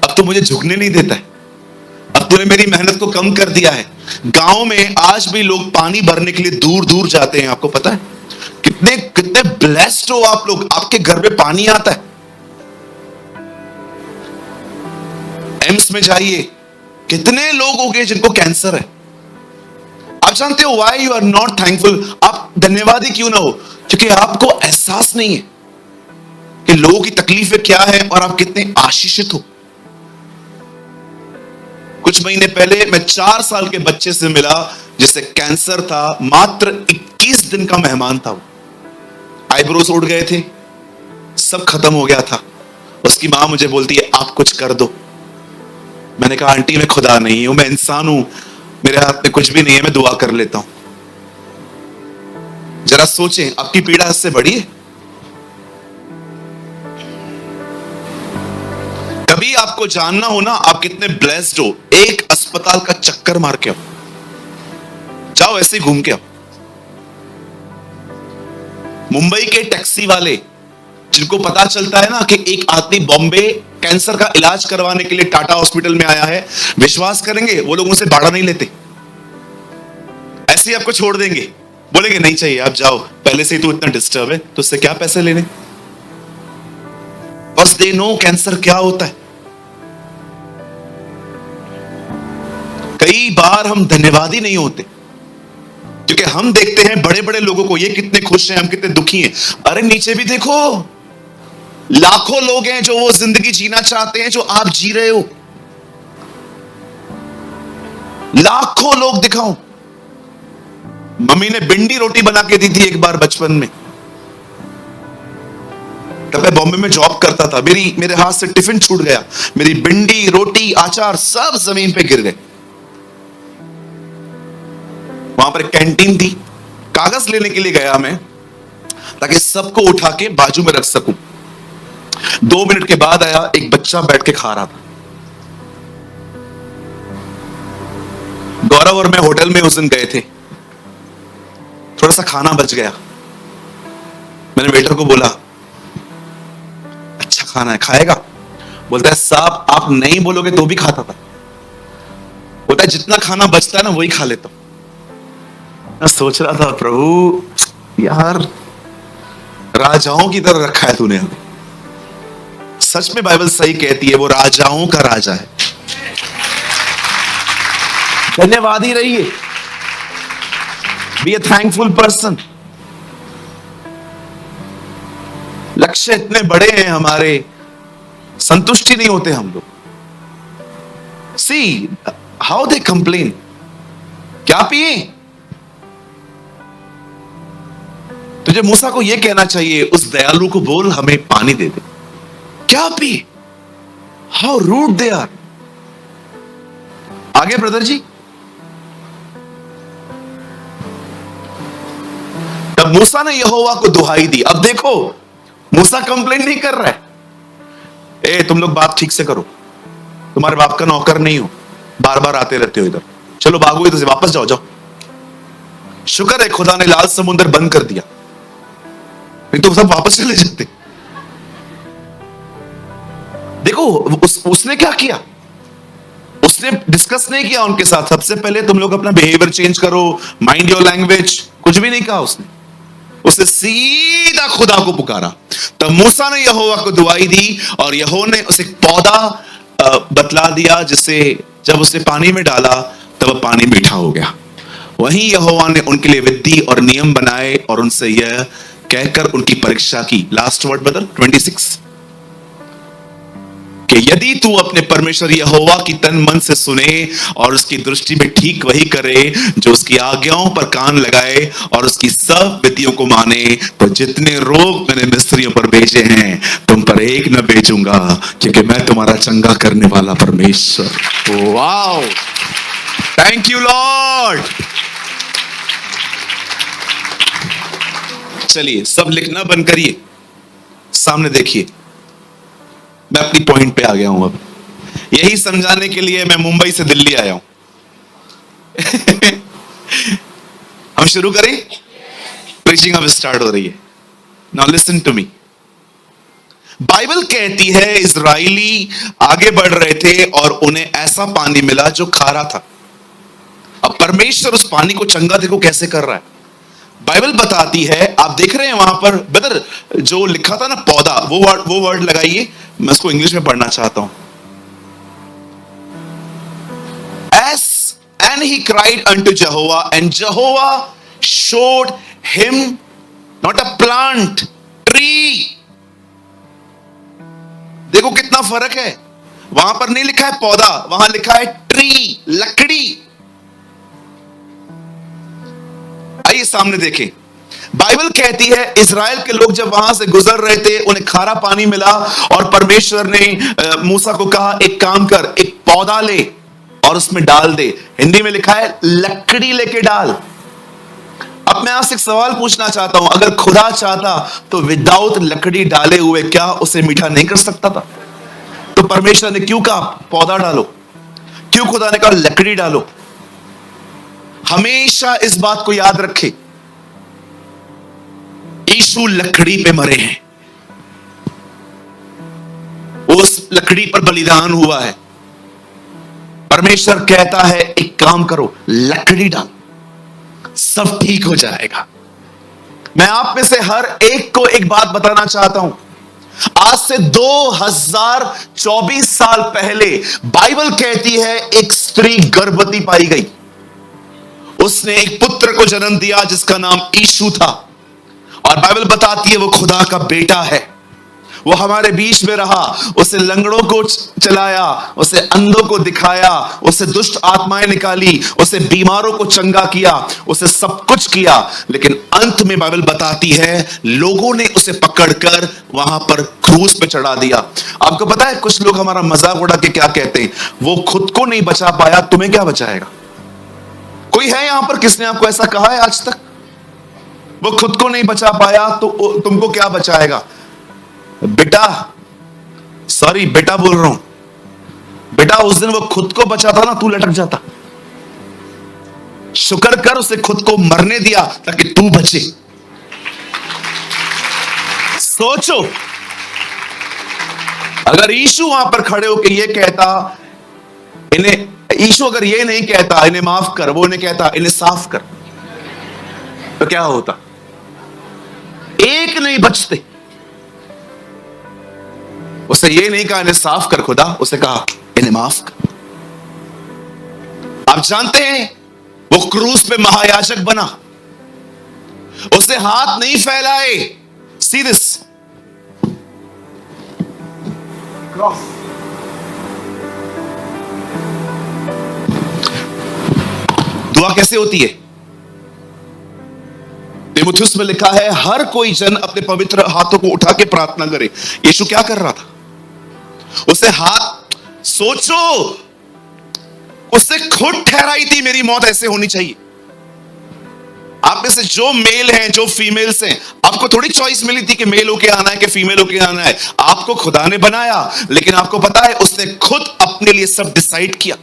अब तो मुझे झुकने नहीं देता है, अब तूने मेरी मेहनत को कम कर दिया है। गांव में आज भी लोग पानी भरने के लिए दूर दूर जाते हैं, आपको पता है? कितने कितने ब्लेस्ड हो आप लोग, आपके घर में पानी आता है। एम्स में जाइए, कितने लोग हो गए जिनको कैंसर है। आप जानते हो why you are not thankful? आप धन्यवादी क्यों ना हो? क्योंकि आपको एहसास नहीं है कि लोगों की तकलीफें क्या है और आप कितने आशीषित हो। कुछ महीने पहले मैं 4 साल के बच्चे से मिला जिसे कैंसर था, मात्र 21 दिन का मेहमान था वो। आईब्रोज उड़ गए थे, सब खत्म हो गया था। उसकी मां मुझे बोलती है, आप कुछ कर दो। मैंने कहा, आंटी मैं खुदा नहीं हूं, मैं इंसान हूं, मेरे हाथ में कुछ भी नहीं है, मैं दुआ कर लेता हूं। जरा सोचें, आपकी पीड़ा इससे बड़ी है? कभी आपको जानना हो ना आप कितने ब्लेस्ड हो, एक अस्पताल का चक्कर मार के आओ, जाओ ऐसे घूम के आओ। मुंबई के टैक्सी वाले जिनको पता चलता है ना कि एक आदमी बॉम्बे कैंसर का इलाज करवाने के लिए टाटा हॉस्पिटल में आया है, विश्वास करेंगे वो लोग उनसे भाड़ा नहीं लेते, ऐसे ही आपको छोड़ देंगे, बोलेंगे नहीं चाहिए आप जाओ, पहले से ही तू इतना डिस्टर्ब है तो उससे क्या पैसे लेने। बस दे नो कैंसर क्या होता है। कई बार हम धन्यवादी नहीं होते क्योंकि हम देखते हैं बड़े बड़े लोगों को, ये कितने खुश हैं, हम कितने दुखी हैं। अरे नीचे भी देखो, लाखों लोग हैं जो वो जिंदगी जीना चाहते हैं जो आप जी रहे हो। लाखों लोग दिखाओ। मम्मी ने भिंडी रोटी बना के दी थी एक बार बचपन में, तब मैं बॉम्बे में जॉब करता था। मेरे हाथ से टिफिन छूट गया, मेरी भिंडी रोटी अचार सब जमीन पे गिर गए। वहां पर एक कैंटीन थी, कागज लेने के लिए गया मैं ताकि सबको उठा के बाजू में रख सकूं। 2 मिनट के बाद आया, एक बच्चा बैठ के खा रहा था। गौरव और मैं होटल में उस दिन गए थे, थोड़ा सा खाना बच गया। मैंने वेटर को बोला, अच्छा खाना है, खाएगा? बोलता है, साहब आप नहीं बोलोगे तो भी खाता था। बोलता है, जितना खाना बचता है ना वही खा लेता हूं। मैं सोच रहा था, प्रभु यार राजाओं की तरह रखा है तूने हमें। सच में बाइबल सही कहती है, वो राजाओं का राजा है। धन्यवादी रहिए, बी ए थैंकफुल पर्सन। लक्ष्य इतने बड़े हैं हमारे, संतुष्टि नहीं होते हम लोग। See how they complain. क्या पिए? तुझे मूसा को यह कहना चाहिए, उस दयालु को बोल हमें पानी दे दे। क्या पिए? How rude they are. आगे ब्रदर जी। तब मूसा ने यहोवा को दुहाई दी। अब देखो, मूसा कंप्लेन नहीं कर रहा है, ए तुम लोग बात ठीक से करो, तुम्हारे बाप का नौकर नहीं हो, बार बार आते रहते हो इधर, चलो भागो इधर से, वापस जाओ जाओ। शुक्र है खुदा ने लाल समुद्र बंद कर दिया, नहीं तो सब वापस चले जाते। देखो उसने क्या किया, उसने डिस्कस नहीं किया उनके साथ, सबसे पहले तुम लोग अपना बिहेवियर चेंज करो, माइंड योर लैंग्वेज, कुछ भी नहीं कहा उसने सीधा खुदा को पुकारा। तब मूसा ने यहोवा को दुआई दी और यहोवा ने उसे पौधा बतला दिया, जिसे जब उसे पानी में डाला तब पानी मीठा हो गया। वहीं यहोवा ने उनके लिए विधि और नियम बनाए और उनसे यह कहकर उनकी परीक्षा की। लास्ट वर्ड बदल 26 कि यदि तू अपने परमेश्वर यहोवा की तन मन से सुने और उसकी दृष्टि में ठीक वही करे, जो उसकी आज्ञाओं पर कान लगाए और उसकी सब विधियों को माने, तो जितने रोग मैंने मिस्रियों पर भेजे हैं तुम पर एक न भेजूंगा, क्योंकि मैं तुम्हारा चंगा करने वाला परमेश्वर। Wow, thank you Lord. चलिए सब लिखना बंद करिए, सामने देखिए। मैं अपनी पॉइंट पे आ गया हूं। अब यही समझाने के लिए मैं मुंबई से दिल्ली आया हूं। हम शुरू करें? प्रीचिंग अब स्टार्ट हो रही है। Now listen to me. Bible कहती है इजराइली आगे बढ़ रहे थे और उन्हें ऐसा पानी मिला जो खारा था। अब परमेश्वर उस पानी को चंगा देखो कैसे कर रहा है। बाइबल बताती है, आप देख रहे हैं वहां पर ब्रदर जो लिखा था ना पौधा, वो वर्ड लगाइए, मैं उसको इंग्लिश में पढ़ना चाहता हूं। And he cried unto Jehovah and Jehovah showed him not a plant, tree। देखो कितना फर्क है, वहां पर नहीं लिखा है पौधा, वहां लिखा है ट्री, लकड़ी। आइए सामने देखें। बाइबल कहती है इजराइल के लोग जब वहां से गुजर रहे थे, उन्हें खारा पानी मिला और परमेश्वर ने मूसा को कहा एक काम कर, एक पौधा ले और उसमें डाल दे। हिंदी में लिखा है लकड़ी लेके डाल। अब मैं आपसे एक सवाल पूछना चाहता हूं, अगर खुदा चाहता तो विदाउट लकड़ी डाले हुए क्या उसे मीठा नहीं कर सकता था? तो परमेश्वर ने क्यों कहा पौधा डालो? क्यों खुदा ने कहा लकड़ी डालो? हमेशा इस बात को याद रखें, यीशु लकड़ी पे मरे हैं, उस लकड़ी पर बलिदान हुआ है। परमेश्वर कहता है एक काम करो, लकड़ी डाल, सब ठीक हो जाएगा। मैं आप में से हर एक को एक बात बताना चाहता हूं। आज से 2024 साल पहले बाइबल कहती है एक स्त्री गर्भवती पाई गई, उसने एक पुत्र को जन्म दिया जिसका नाम यीशु था, और बाइबल बताती है वो खुदा का बेटा है। वो हमारे बीच में रहा, उसे लंगड़ों को चलाया, उसे अंधों को दिखाया, उसे दुष्ट आत्माएं निकाली, उसे बीमारों को चंगा किया, उसे सब कुछ किया। लेकिन अंत में बाइबल बताती है लोगों ने उसे पकड़कर वहां पर क्रूस पे चढ़ा दिया। आपको पता है कुछ लोग हमारा मजाक उड़ा के क्या कहते हैं, वो खुद को नहीं बचा पाया, तुम्हें क्या बचाएगा? कोई है यहां पर किसने आपको ऐसा कहा है आज तक? वो खुद को नहीं बचा पाया तो तुमको क्या बचाएगा? बेटा, सॉरी बेटा बोल रहा हूं, बेटा उस दिन वो खुद को बचाता ना, तू लटक जाता। शुक्र कर उसे खुद को मरने दिया ताकि तू बचे। सोचो अगर यीशु वहां पर खड़े होकर ये कहता, इन्हें यीशु अगर ये नहीं कहता इन्हें माफ कर, वो इन्हें कहता इन्हें साफ कर, तो क्या होता? एक नहीं बचते। उसे ये नहीं कहा इन्हें साफ कर खुदा, उसे कहा इन्हें माफ कर। आप जानते हैं वो क्रूस पे महायाजक बना, उसे हाथ नहीं फैलाए। See this, cross. दुआ कैसे होती है? तीमुथियुस में लिखा है, हर कोई जन अपने पवित्र हाथों को उठा के प्रार्थना करे। यीशु क्या कर रहा था? उसे हाथ, सोचो, उससे खुद ठहराई थी मेरी मौत ऐसे होनी चाहिए। आप में से जो मेल हैं, जो फीमेल्स हैं, आपको थोड़ी चॉइस मिली थी कि मेल होके आना है कि फीमेल होके आना है। आपको खुदा ने बनाया, लेकिन आपको पता है उसने खुद अपने लिए सब डिसाइड किया।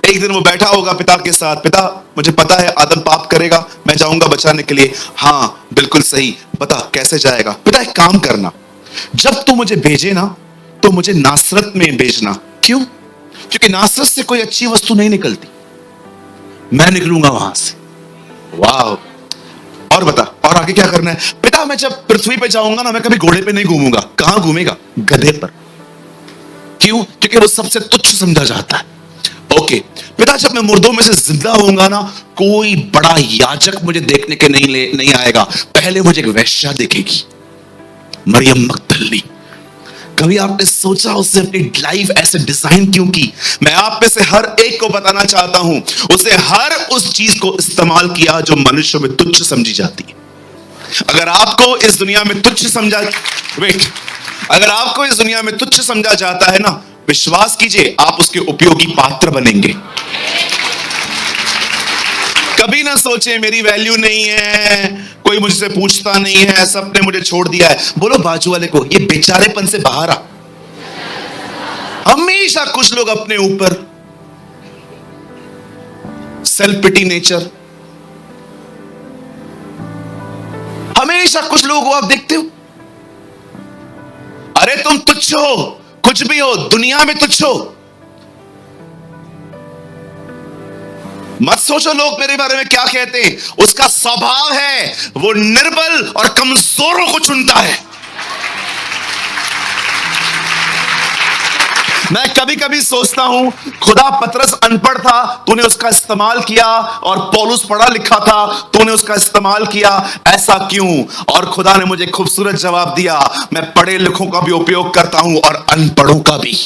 एक दिन वो बैठा होगा पिता के साथ, पिता मुझे पता है आदम पाप करेगा, मैं जाऊंगा बचाने के लिए। हाँ बिल्कुल सही, बता कैसे जाएगा? पिता एक काम करना, जब तू मुझे भेजे ना तो मुझे नासरत में भेजना। क्यों? क्योंकि नासरत से कोई अच्छी वस्तु नहीं निकलती, मैं निकलूंगा वहां से। वाह! और बता, और आगे क्या करना है? पिता मैं जब पृथ्वी पे जाऊंगा ना, मैं कभी घोड़े पे नहीं घूमूंगा। कहां घूमेगा? गधे पर। क्यों? क्योंकि वो सबसे तुच्छ समझा जाता है। ओके पिता, जब मैं मुर्दों में से जिंदा होऊंगा ना, कोई बड़ा याजक मुझे देखने के नहीं आएगा, पहले मुझे एक वेश्या देखेगी, मरियम मगदलिनी। कभी आपने सोचा उसने अपनी लाइफ ऐसे डिजाइन क्यों की? मैं आप में से हर एक को बताना चाहता हूं, उसे हर उस चीज को इस्तेमाल किया जो मनुष्य में तुच्छ समझी जाती है। अगर आपको इस दुनिया में तुच्छ समझा अगर आपको इस दुनिया में तुच्छ समझा जाता है ना, विश्वास कीजिए आप उसके उपयोगी पात्र बनेंगे। कभी ना सोचे मेरी वैल्यू नहीं है, कोई मुझसे पूछता नहीं है, सबने मुझे छोड़ दिया है। बोलो बाजू वाले को, ये बेचारेपन से बाहर आ। हमेशा कुछ लोग अपने ऊपर, सेल्फ पिटी नेचर, हमेशा कुछ लोगों को आप देखते हो, अरे तुम तुच्छ हो, कुछ भी हो, दुनिया में तुच्छ हो। मत सोचो लोग मेरे बारे में क्या कहते हैं। उसका स्वभाव है वो निर्बल और कमजोरों को चुनता है। मैं कभी कभी सोचता हूं, खुदा पतरस अनपढ़ था, तूने उसका इस्तेमाल किया, और पौलुस पढ़ा लिखा था, तूने उसका इस्तेमाल किया। ऐसा क्यों? और खुदा ने मुझे खूबसूरत जवाब दिया, मैं पढ़े लिखों का भी उपयोग करता हूं और अनपढ़ों का भी।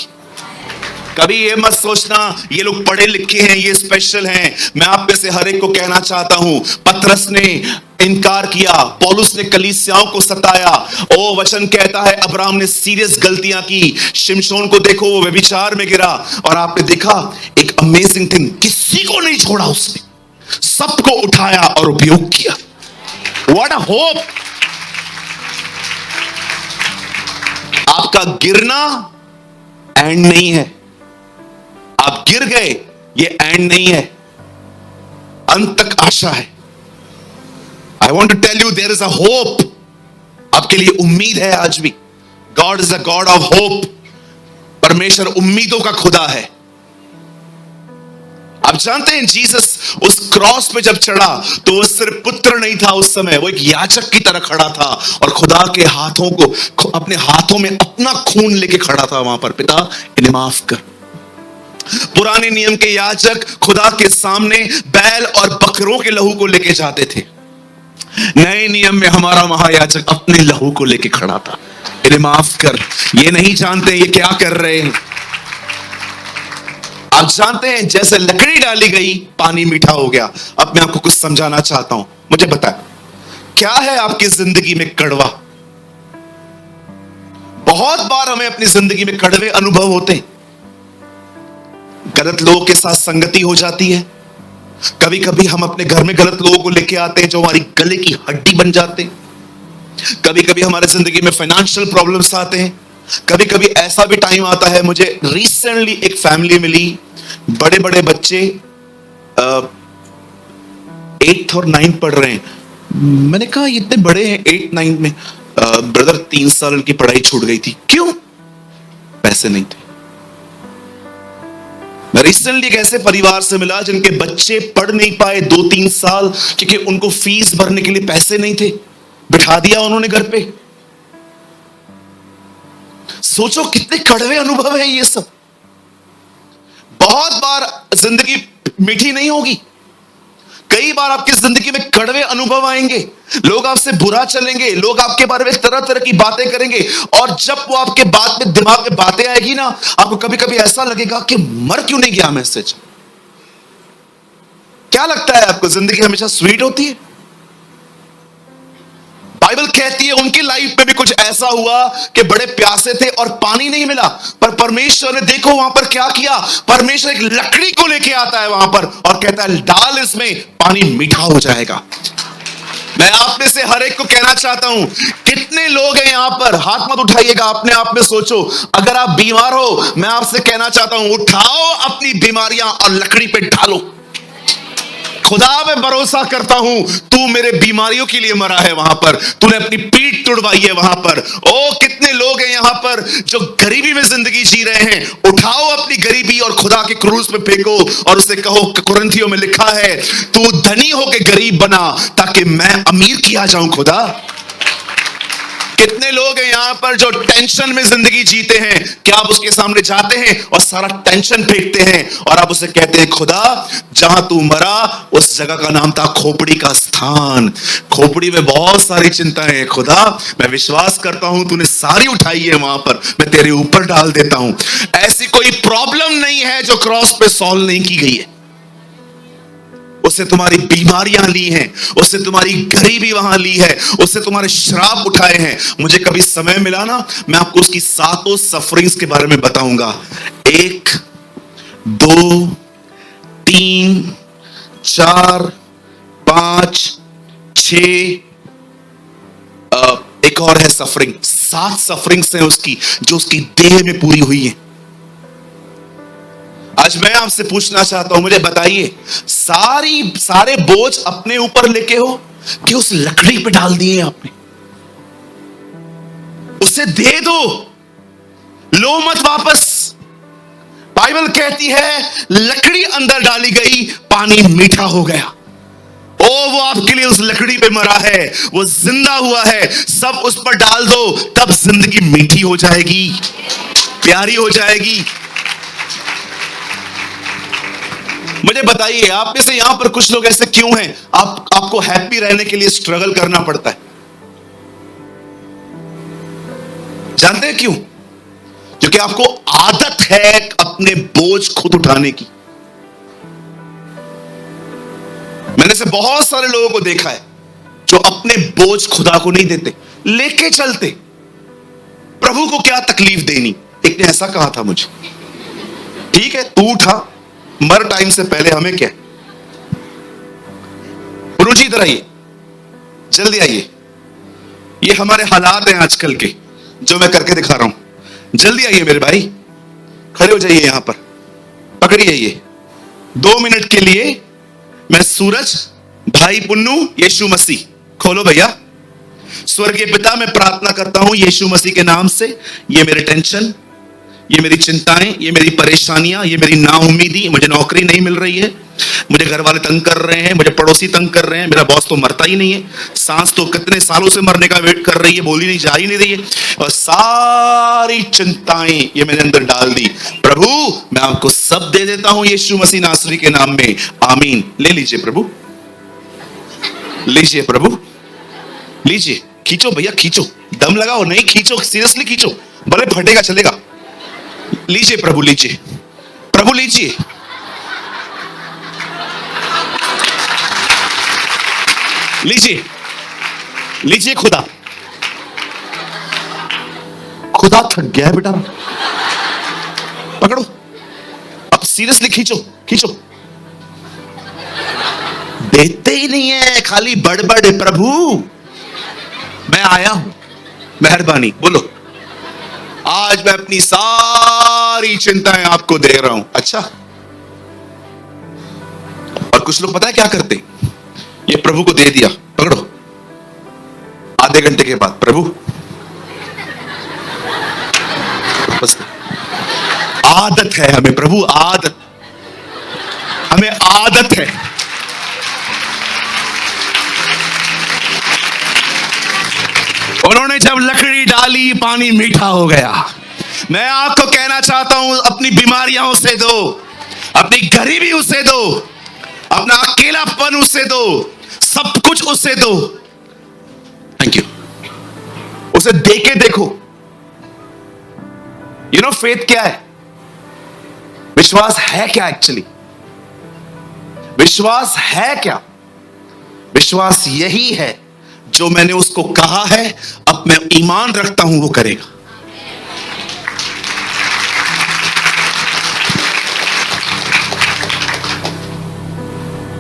कभी ये मत सोचना ये लोग पढ़े लिखे हैं, ये स्पेशल हैं। मैं आप में से हर एक को कहना चाहता हूं, पतरस ने इनकार किया, पौलुस ने कलीसियाओं को सताया। ओ वचन कहता है अब्राहम ने सीरियस गलतियां की। शिमशोन को देखो, वो व्यभिचार में गिरा, और आपने देखा एक अमेजिंग थिंग, किसी को नहीं छोड़ा उसने, सबको उठाया और उपयोग किया। What a hope! आपका गिरना एंड नहीं है, आप गिर गए, ये एंड नहीं है, अंत तक आशा है। I want to tell you there is a hope. आपके लिए उम्मीद है आज भी। God is a God of hope. परमेश्वर उम्मीदों का खुदा है। आप जानते हैं जीसस उस क्रॉस पे जब चढ़ा तो वो सिर्फ पुत्र नहीं था, उस समय वो एक याजक की तरह खड़ा था, और खुदा के हाथों को अपने हाथों में अपना खून लेके खड़ा था वहां पर। पिता इन्हें माफ कर। पुराने नियम के याजक खुदा के सामने बैल और बकरों के लहू को लेके जाते थे। नए नियम में हमारा महायाजक अपने लहू को लेके खड़ा था। इन्हें माफ कर। ये नहीं जानते ये क्या कर रहे हैं। आप जानते हैं जैसे लकड़ी डाली गई पानी मीठा हो गया। अब मैं आपको कुछ समझाना चाहता हूं। मुझे पता है क्या है आपकी जिंदगी में कड़वा। बहुत बार हमें अपनी जिंदगी में कड़वे अनुभव होते हैं। गलत लोगों के साथ संगति हो जाती है। कभी कभी हम अपने घर में गलत लोगों को लेके आते हैं जो हमारी गले की हड्डी बन जाते हैं। कभी कभी हमारे जिंदगी में फाइनेंशियल प्रॉब्लम्स आते हैं। कभी कभी ऐसा भी टाइम आता है। मुझे रिसेंटली एक फैमिली मिली, बड़े बड़े बच्चे 8th और 9th पढ़ रहे हैं। मैंने कहा ये इतने बड़े हैं 8th 9th में। ब्रदर 3 साल उनकी पढ़ाई छूट गई थी। क्यों? पैसे नहीं थे। मैं रिसेंटली एक ऐसे परिवार से मिला जिनके बच्चे पढ़ नहीं पाए 2-3 साल क्योंकि उनको फीस भरने के लिए पैसे नहीं थे। बिठा दिया उन्होंने घर पे। सोचो कितने कड़वे अनुभव है ये सब। बहुत बार जिंदगी मीठी नहीं होगी। कई बार आपकी जिंदगी में कड़वे अनुभव आएंगे, लोग आपसे बुरा चलेंगे, लोग आपके बारे में तरह तरह की बातें करेंगे, और जब वो आपके बात में दिमाग में बातें आएगी ना, आपको कभी कभी ऐसा लगेगा कि मर क्यों नहीं गया मैं इससे। क्या लगता है आपको जिंदगी हमेशा स्वीट होती है? बाइबल कहती है उनकी लाइफ में भी कुछ ऐसा हुआ कि बड़े प्यासे थे और पानी नहीं मिला, पर परमेश्वर ने देखो वहां पर क्या किया। परमेश्वर एक लकड़ी को लेके आता है वहां पर और कहता है डाल इसमें, पानी मीठा हो जाएगा। मैं आप में से हर एक को कहना चाहता हूं, कितने लोग हैं यहां पर, हाथ मत उठाइएगा, अपने आप में सोचो। अगर आप बीमार हो, मैं आपसे कहना चाहता हूं, उठाओ अपनी बीमारियां और लकड़ी पे डालो। खुदा मैं भरोसा करता हूं, तू मेरे बीमारियों के लिए मरा है, वहां पर तूने अपनी पीठ तुड़वाई है वहां पर। ओ कितने लोग हैं यहां पर जो गरीबी में जिंदगी जी रहे हैं, उठाओ अपनी गरीबी और खुदा के क्रूस पे फेंको और उसे कहो, कुरिन्थियों में लिखा है, तू धनी होके गरीब बना ताकि मैं अमीर किया जाऊं खुदा। कितने लोग हैं यहां पर जो टेंशन में जिंदगी जीते हैं, क्या आप उसके सामने जाते हैं और सारा टेंशन फेंकते हैं और आप उसे कहते हैं, खुदा जहां तू मरा उस जगह का नाम था खोपड़ी का स्थान। खोपड़ी में बहुत सारी चिंताएं हैं खुदा, मैं विश्वास करता हूं तूने सारी उठाई है वहां पर, मैं तेरे ऊपर डाल देता हूं। ऐसी कोई प्रॉब्लम नहीं है जो क्रॉस पे सॉल्व नहीं की गई है। उससे तुम्हारी बीमारियां ली हैं, उससे तुम्हारी गरीबी वहां ली है, उससे तुम्हारे श्राप उठाए हैं। मुझे कभी समय मिला ना, मैं आपको उसकी सातों सफरिंग्स के बारे में बताऊंगा। 1 2 3 4 5 6, एक और है सफरिंग, 7 सफरिंग्स हैं उसकी जो उसकी देह में पूरी हुई है। आज मैं आपसे पूछना चाहता हूं, मुझे बताइए, सारे बोझ अपने ऊपर लेके हो कि उस लकड़ी पे डाल दिए आपने? उसे दे दो, लो मत वापस। बाइबल कहती है लकड़ी अंदर डाली गई, पानी मीठा हो गया। ओ वो आपके लिए उस लकड़ी पे मरा है, वो जिंदा हुआ है, सब उस पर डाल दो, तब जिंदगी मीठी हो जाएगी, प्यारी हो जाएगी। मुझे बताइए, आप में से यहां पर कुछ लोग ऐसे क्यों हैं, आपको हैप्पी रहने के लिए स्ट्रगल करना पड़ता है? जानते हैं क्यों? क्योंकि आपको आदत है अपने बोझ खुद उठाने की। मैंने से बहुत सारे लोगों को देखा है जो अपने बोझ खुदा को नहीं देते, लेके चलते। प्रभु को क्या तकलीफ देनी। एक ने ऐसा कहा था मुझे, ठीक है तू उठा, मर टाइम से पहले, हमें क्या। गुरु जी इधर आइए, जल्दी आइए, ये हमारे हालात हैं आजकल के जो मैं करके दिखा रहा हूं। जल्दी आइए मेरे भाई, खड़े हो जाइए यहां पर, पकड़िए ये 2 मिनट के लिए। मैं सूरज, भाई पुन्नू, यीशु मसीह, खोलो भैया। स्वर्गीय पिता, मैं प्रार्थना करता हूं यीशु मसीह के नाम से, ये मेरे टेंशन, ये मेरी चिंताएं, ये मेरी परेशानियां, ये मेरी नाउम्मीदी, मुझे नौकरी नहीं मिल रही है, मुझे घर वाले तंग कर रहे हैं, मुझे पड़ोसी तंग कर रहे हैं, मेरा बॉस तो मरता ही नहीं है, सांस तो कितने सालों से मरने का वेट कर रही है, बोली नहीं, जा ही नहीं रही है, और सारी चिंताएं ये मैंने अंदर डाल दी। प्रभु मैं आपको सब दे देता हूं यीशु मसीह नासरी के नाम में, आमीन। ले लीजिए प्रभु, लीजिए प्रभु, लीजिए, खींचो भैया, खींचो, दम लगाओ, नहीं खींचो, सीरियसली खींचो, भले फटेगा चलेगा। लीजिए प्रभु, लीजिए प्रभु, लीजिए, लीजिए, लीजिए। खुदा थक गया है बेटा, पकड़ो, अब सीरियसली खींचो, खींचो। देते ही नहीं है, खाली बड़बड़। प्रभु मैं आया हूं, मेहरबानी बोलो, आज मैं अपनी सारी चिंताएं आपको दे रहा हूं। अच्छा, और कुछ लोग पता है क्या करते, ये प्रभु को दे दिया, पकड़ो, आधे घंटे के बाद प्रभु बस। आदत है हमें प्रभु, आदत, हमें आदत है। उन्होंने जब लकड़ी डाली, पानी मीठा हो गया। मैं आपको कहना चाहता हूं, अपनी बीमारियां उसे दो, अपनी गरीबी उसे दो, अपना अकेलापन उसे दो, सब कुछ उसे दो। Thank you. उसे देके देखो। यू नो फेथ क्या है? विश्वास है क्या? एक्चुअली विश्वास है क्या? विश्वास यही है, जो मैंने उसको कहा है, अब मैं ईमान रखता हूं वो करेगा।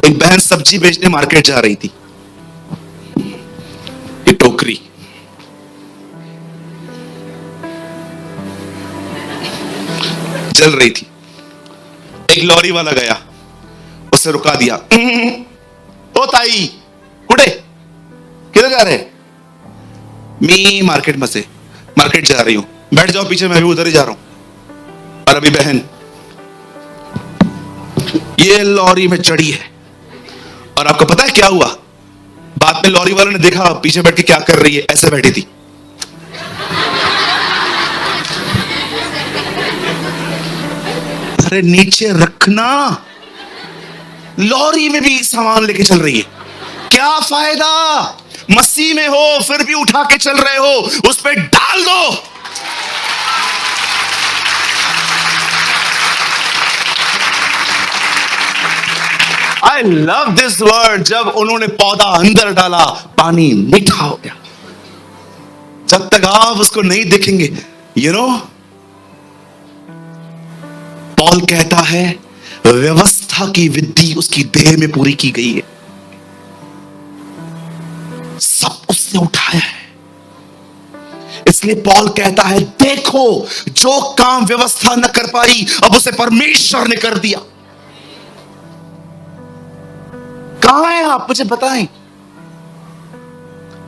एक बहन सब्जी बेचने मार्केट जा रही थी, ये टोकरी, चल रही थी। एक लॉरी वाला गया, उसे रुका दिया। ओ ताई, कुड़े किधर जा रहे? मी मार्केट में से मार्केट जा रही हूं। बैठ जाओ पीछे, मैं भी उधर ही जा रहा हूं। और अभी बहन ये लॉरी में चढ़ी है, और आपको पता है क्या हुआ? बाद में लॉरी वाले ने देखा पीछे बैठ के क्या कर रही है, ऐसे बैठी थी। अरे नीचे रखना, लॉरी में भी सामान लेके चल रही है, क्या फायदा? मसीह में हो फिर भी उठा के चल रहे हो, उस पर डाल दो। I love this word. जब उन्होंने पौधा अंदर डाला, पानी मीठा हो गया। जब तक आप उसको नहीं देखेंगे, यू नो, पॉल कहता है व्यवस्था की विधि उसकी देह में पूरी की गई है, सब उसने उठाया है। इसलिए पॉल कहता है देखो, जो काम व्यवस्था न कर पाई, अब उसे परमेश्वर ने कर दिया। कहां है आप? मुझे बताएं।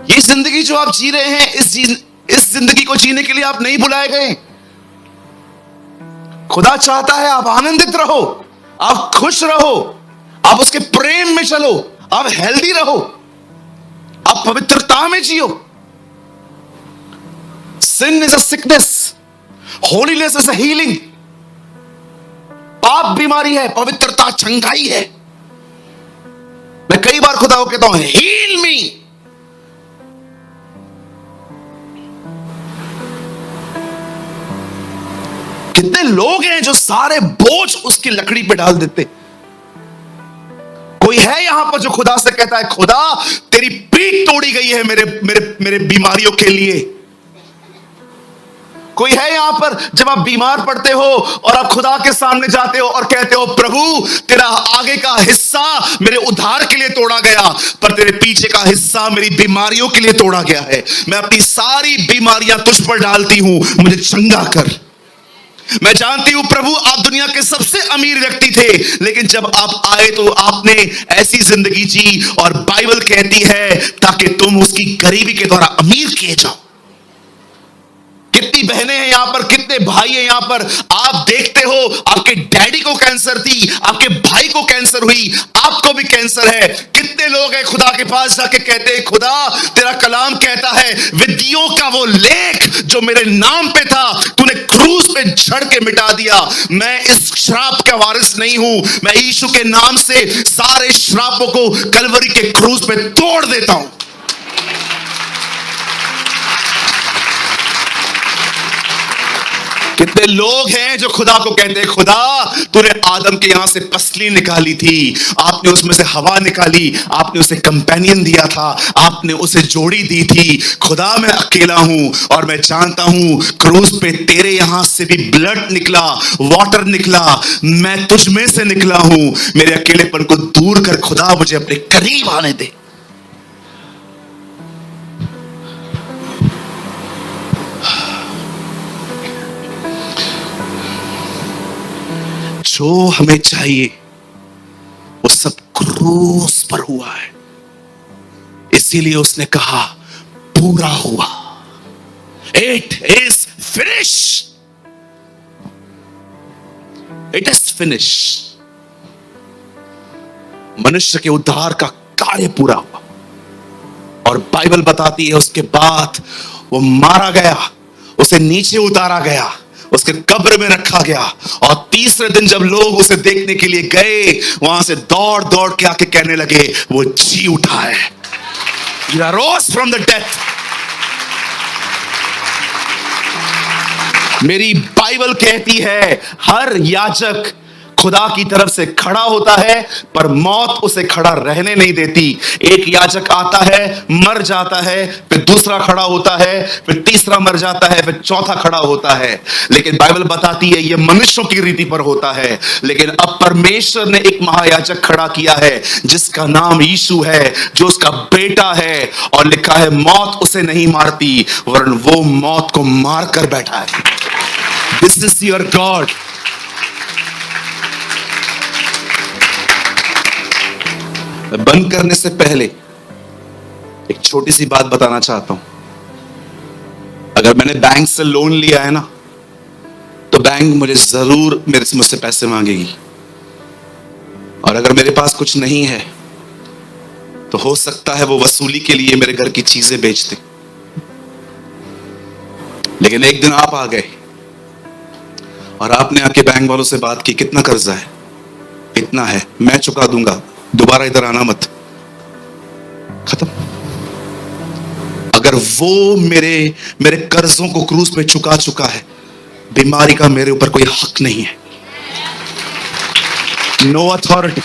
ये जिंदगी जो आप जी रहे हैं, इस जिंदगी को जीने के लिए आप नहीं बुलाए गए। खुदा चाहता है आप आनंदित रहो, आप खुश रहो, आप उसके प्रेम में चलो, आप हेल्दी रहो, आप पवित्रता में जियो। Sin is a sickness, holiness is a healing. पाप बीमारी है, पवित्रता चंगाई है। मैं कई बार खुदा को कहता हूं हील मी। कितने लोग हैं जो सारे बोझ उसकी लकड़ी पे डाल देते। कोई है यहां पर जो खुदा से कहता है खुदा तेरी पीठ तोड़ी गई है मेरे मेरे मेरे बीमारियों के लिए? कोई है यहां पर जब आप बीमार पड़ते हो और आप खुदा के सामने जाते हो और कहते हो प्रभु तेरा आगे का हिस्सा मेरे उद्धार के लिए तोड़ा गया, पर तेरे पीछे का हिस्सा मेरी बीमारियों के लिए तोड़ा गया है। मैं अपनी सारी बीमारियां तुझ पर डालती हूं, मुझे चंगा कर। मैं जानती हूं प्रभु आप दुनिया के सबसे अमीर व्यक्ति थे, लेकिन जब आप आए तो आपने ऐसी जिंदगी जी, और बाइबल कहती है ताकि तुम उसकी गरीबी के द्वारा अमीर किए जाओ। कितनी बहनें हैं यहां पर, कितने भाई हैं यहां पर, आप देखते हो आपके डैडी को कैंसर थी, आपके भाई को कैंसर हुई, आपको भी कैंसर है। कितने लोग हैं खुदा के पास जाके कहते हैं खुदा तेरा कलाम कहता है विधियों का वो लेख जो मेरे नाम पे था तूने क्रूस पे झड़ के मिटा दिया। मैं इस श्राप का वारिस नहीं हूं, मैं यीशु के नाम से सारे श्रापों को कलवरी के क्रूस पे तोड़ देता हूं। कितने लोग हैं जो खुदा को कहते हैं खुदा तूने आदम के यहां से पसली निकाली थी, आपने उसमें से हवा निकाली, आपने उसे कंपेनियन दिया था, आपने उसे जोड़ी दी थी। खुदा मैं अकेला हूं और मैं जानता हूं क्रूस पे तेरे यहां से भी ब्लड निकला, वाटर निकला, मैं तुझ में से निकला हूं। मेरे अकेलेपन को दूर कर खुदा, मुझे अपने करीब आने दे। जो हमें चाहिए वो सब क्रूस पर हुआ है, इसीलिए उसने कहा पूरा हुआ। It is finish, it is finish. मनुष्य के उद्धार का कार्य पूरा हुआ, और बाइबल बताती है उसके बाद वो मारा गया, उसे नीचे उतारा गया, उसके उसके कब्र में रखा गया। और तीसरे दिन जब लोग उसे देखने के लिए गए, वहां से दौड़ दौड़ के आके कहने लगे, वो जी उठा है, he arose from the death। मेरी बाइबल कहती है हर याजक खुदा की तरफ से खड़ा होता है, पर मौत उसे खड़ा रहने नहीं देती। एक याजक आता है, मर जाता है, फिर दूसरा खड़ा होता है, फिर तीसरा मर जाता है, फिर चौथा खड़ा होता है। लेकिन बाइबल बताती है यह मनुष्यों की रीति पर होता है। लेकिन अब परमेश्वर ने एक महायाजक खड़ा किया है जिसका नाम यीशु है, जो उसका बेटा है, और लिखा है मौत उसे नहीं मारती, वरन वो मौत को मार कर बैठा है। This is your God. बंद करने से पहले एक छोटी सी बात बताना चाहता हूं। अगर मैंने बैंक से लोन लिया है ना, तो बैंक मुझे जरूर मुझसे पैसे मांगेगी। और अगर मेरे पास कुछ नहीं है तो हो सकता है वो वसूली के लिए मेरे घर की चीजें बेच दे। लेकिन एक दिन आप आ गए और आपने आके बैंक वालों से बात की, कितना कर्जा है? इतना है, मैं चुका दूंगा, दोबारा इधर आना मत। खत्म। अगर वो मेरे कर्जों को क्रूज पे चुका चुका है, बीमारी का मेरे ऊपर कोई हक नहीं है। No authority.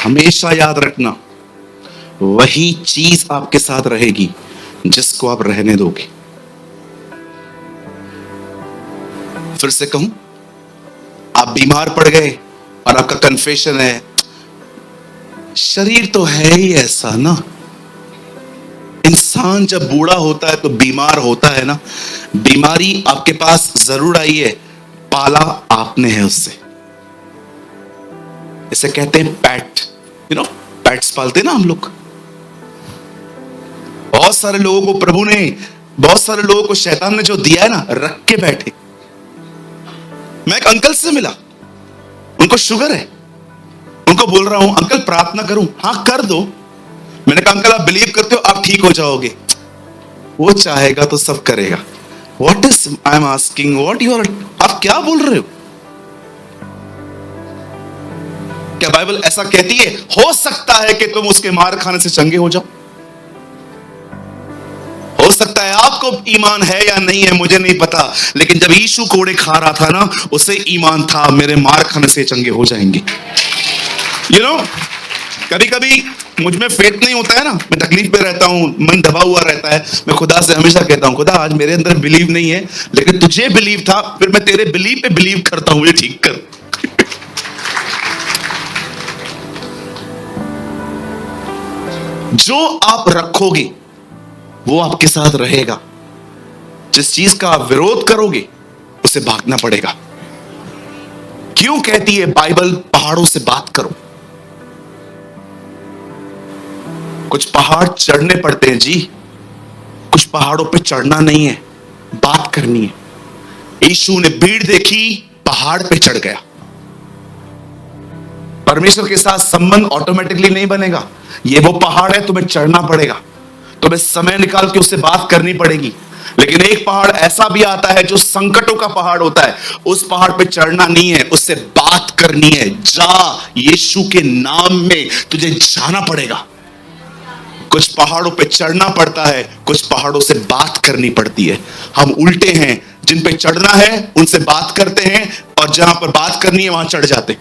हमेशा याद रखना, वही चीज आपके साथ रहेगी जिसको आप रहने दोगे। फिर से कहूं, आप बीमार पड़ गए और आपका कन्फेशन है, शरीर तो है ही ऐसा ना, इंसान जब बूढ़ा होता है तो बीमार होता है ना। बीमारी आपके पास जरूर आई है, पाला आपने है उससे। इसे कहते हैं पैट, पैट्स पालते ना हम लोग। बहुत सारे लोगों को प्रभु ने, बहुत सारे लोगों को शैतान ने जो दिया है ना, रख के बैठे। मैं एक अंकल से मिला, उनको शुगर है, उनको बोल रहा हूं अंकल प्रार्थना करूं? हाँ कर दो। मैंने कहा अंकल आप बिलीव करते हो आप ठीक हो जाओगे? वो चाहेगा तो सब करेगा। What is I am asking, what you are, आप क्या बोल रहे हो? क्या बाइबल ऐसा कहती है? हो सकता है कि तुम उसके मार खाने से चंगे हो जाओ। हो सकता है, आपको ईमान है या नहीं है मुझे नहीं पता, लेकिन जब यीशु कोड़े खा रहा था ना, उसे ईमान था मेरे मार खाने से चंगे हो जाएंगे। कभी कभी मुझ में फेथ नहीं होता है ना, मैं तकलीफ में रहता हूं, मन दबा हुआ रहता है। मैं खुदा से हमेशा कहता हूं, खुदा आज मेरे अंदर बिलीव नहीं है, लेकिन तुझे बिलीव था, फिर मैं तेरे बिलीव पे बिलीव करता हूं, मुझे ठीक कर। जो आप रखोगे वो आपके साथ रहेगा। जिस चीज का आप विरोध करोगे उसे भागना पड़ेगा। क्यों कहती है बाइबल पहाड़ों से बात करो? कुछ पहाड़ चढ़ने पड़ते हैं जी, कुछ पहाड़ों पे चढ़ना नहीं है, बात करनी है। यीशु ने भीड़ देखी, पहाड़ पे चढ़ गया। परमेश्वर के साथ संबंध ऑटोमेटिकली नहीं बनेगा। ये वो पहाड़ है, तुम्हें चढ़ना पड़ेगा, तुम्हें समय निकाल के उससे बात करनी पड़ेगी। लेकिन एक पहाड़ ऐसा भी आता है जो संकटों का पहाड़ होता है, उस पहाड़ पे चढ़ना नहीं है, उससे बात करनी है। जा, यीशु के नाम में तुझे जाना पड़ेगा। कुछ पहाड़ों पे चढ़ना पड़ता है, कुछ पहाड़ों से बात करनी पड़ती है। हम उल्टे हैं, जिन पे चढ़ना है उनसे बात करते हैं, और जहां पर बात करनी है वहां चढ़ जाते।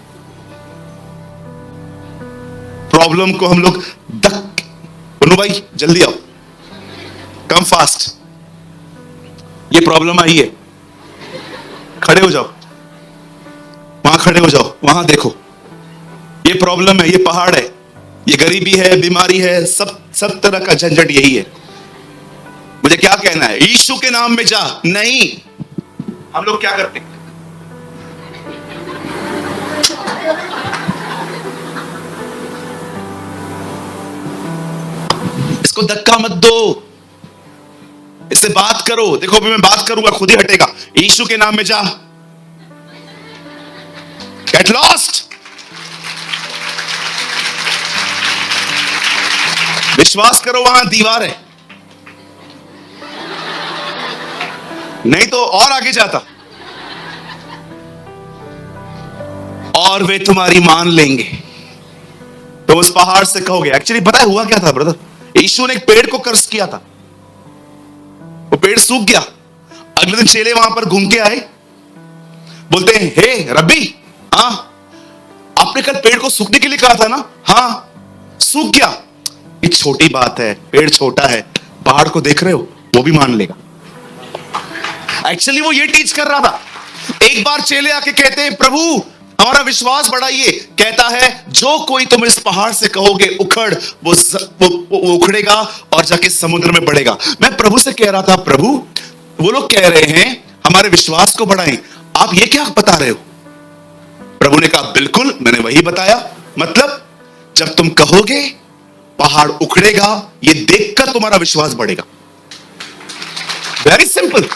प्रॉब्लम को हम लोग बोलो भाई जल्दी आओ, कम फास्ट, ये प्रॉब्लम आई है, खड़े हो जाओ, वहां खड़े हो जाओ, वहां देखो, ये प्रॉब्लम है, ये पहाड़ है, ये गरीबी है, बीमारी है, सब तरह का झंझट यही है। मुझे क्या कहना है? यीशु के नाम में जा। नहीं, हम लोग क्या करते हैं? इसको धक्का मत दो, इससे बात करो। देखो अभी मैं बात करूंगा, खुद ही हटेगा। यीशु के नाम में जा। Get lost. विश्वास करो वहां दीवार है, नहीं तो और आगे जाता। और वे तुम्हारी मान लेंगे। तो उस पहाड़ से कहोगे, एक्चुअली पता है हुआ क्या था ब्रदर, यीशु ने एक पेड़ को कर्ज किया था, वो पेड़ सूख गया। अगले दिन चेले वहां पर घूम के आए, बोलते हैं हे रब्बी, हाँ आपने कल पेड़ को सूखने के लिए कहा था ना, हाँ सूख गया। ये छोटी बात है, पेड़ छोटा है, पहाड़ को देख रहे हो, वो भी मान लेगा। एक्चुअली वो ये टीच कर रहा था। एक बार चेले आके कहते हैं प्रभु हमारा विश्वास बढ़ाइए। कहता है जो कोई तुम इस पहाड़ से कहोगे उखड़, वो उखड़ेगा और जाके समुद्र में बढ़ेगा। मैं प्रभु से कह रहा था प्रभु वो लोग कह रहे हैं हमारे विश्वास को बढ़ाएं, आप ये क्या बता रहे हो? प्रभु ने कहा बिल्कुल मैंने वही बताया। मतलब जब तुम कहोगे पहाड़ उखड़ेगा, ये देखकर तुम्हारा विश्वास बढ़ेगा। Very simple.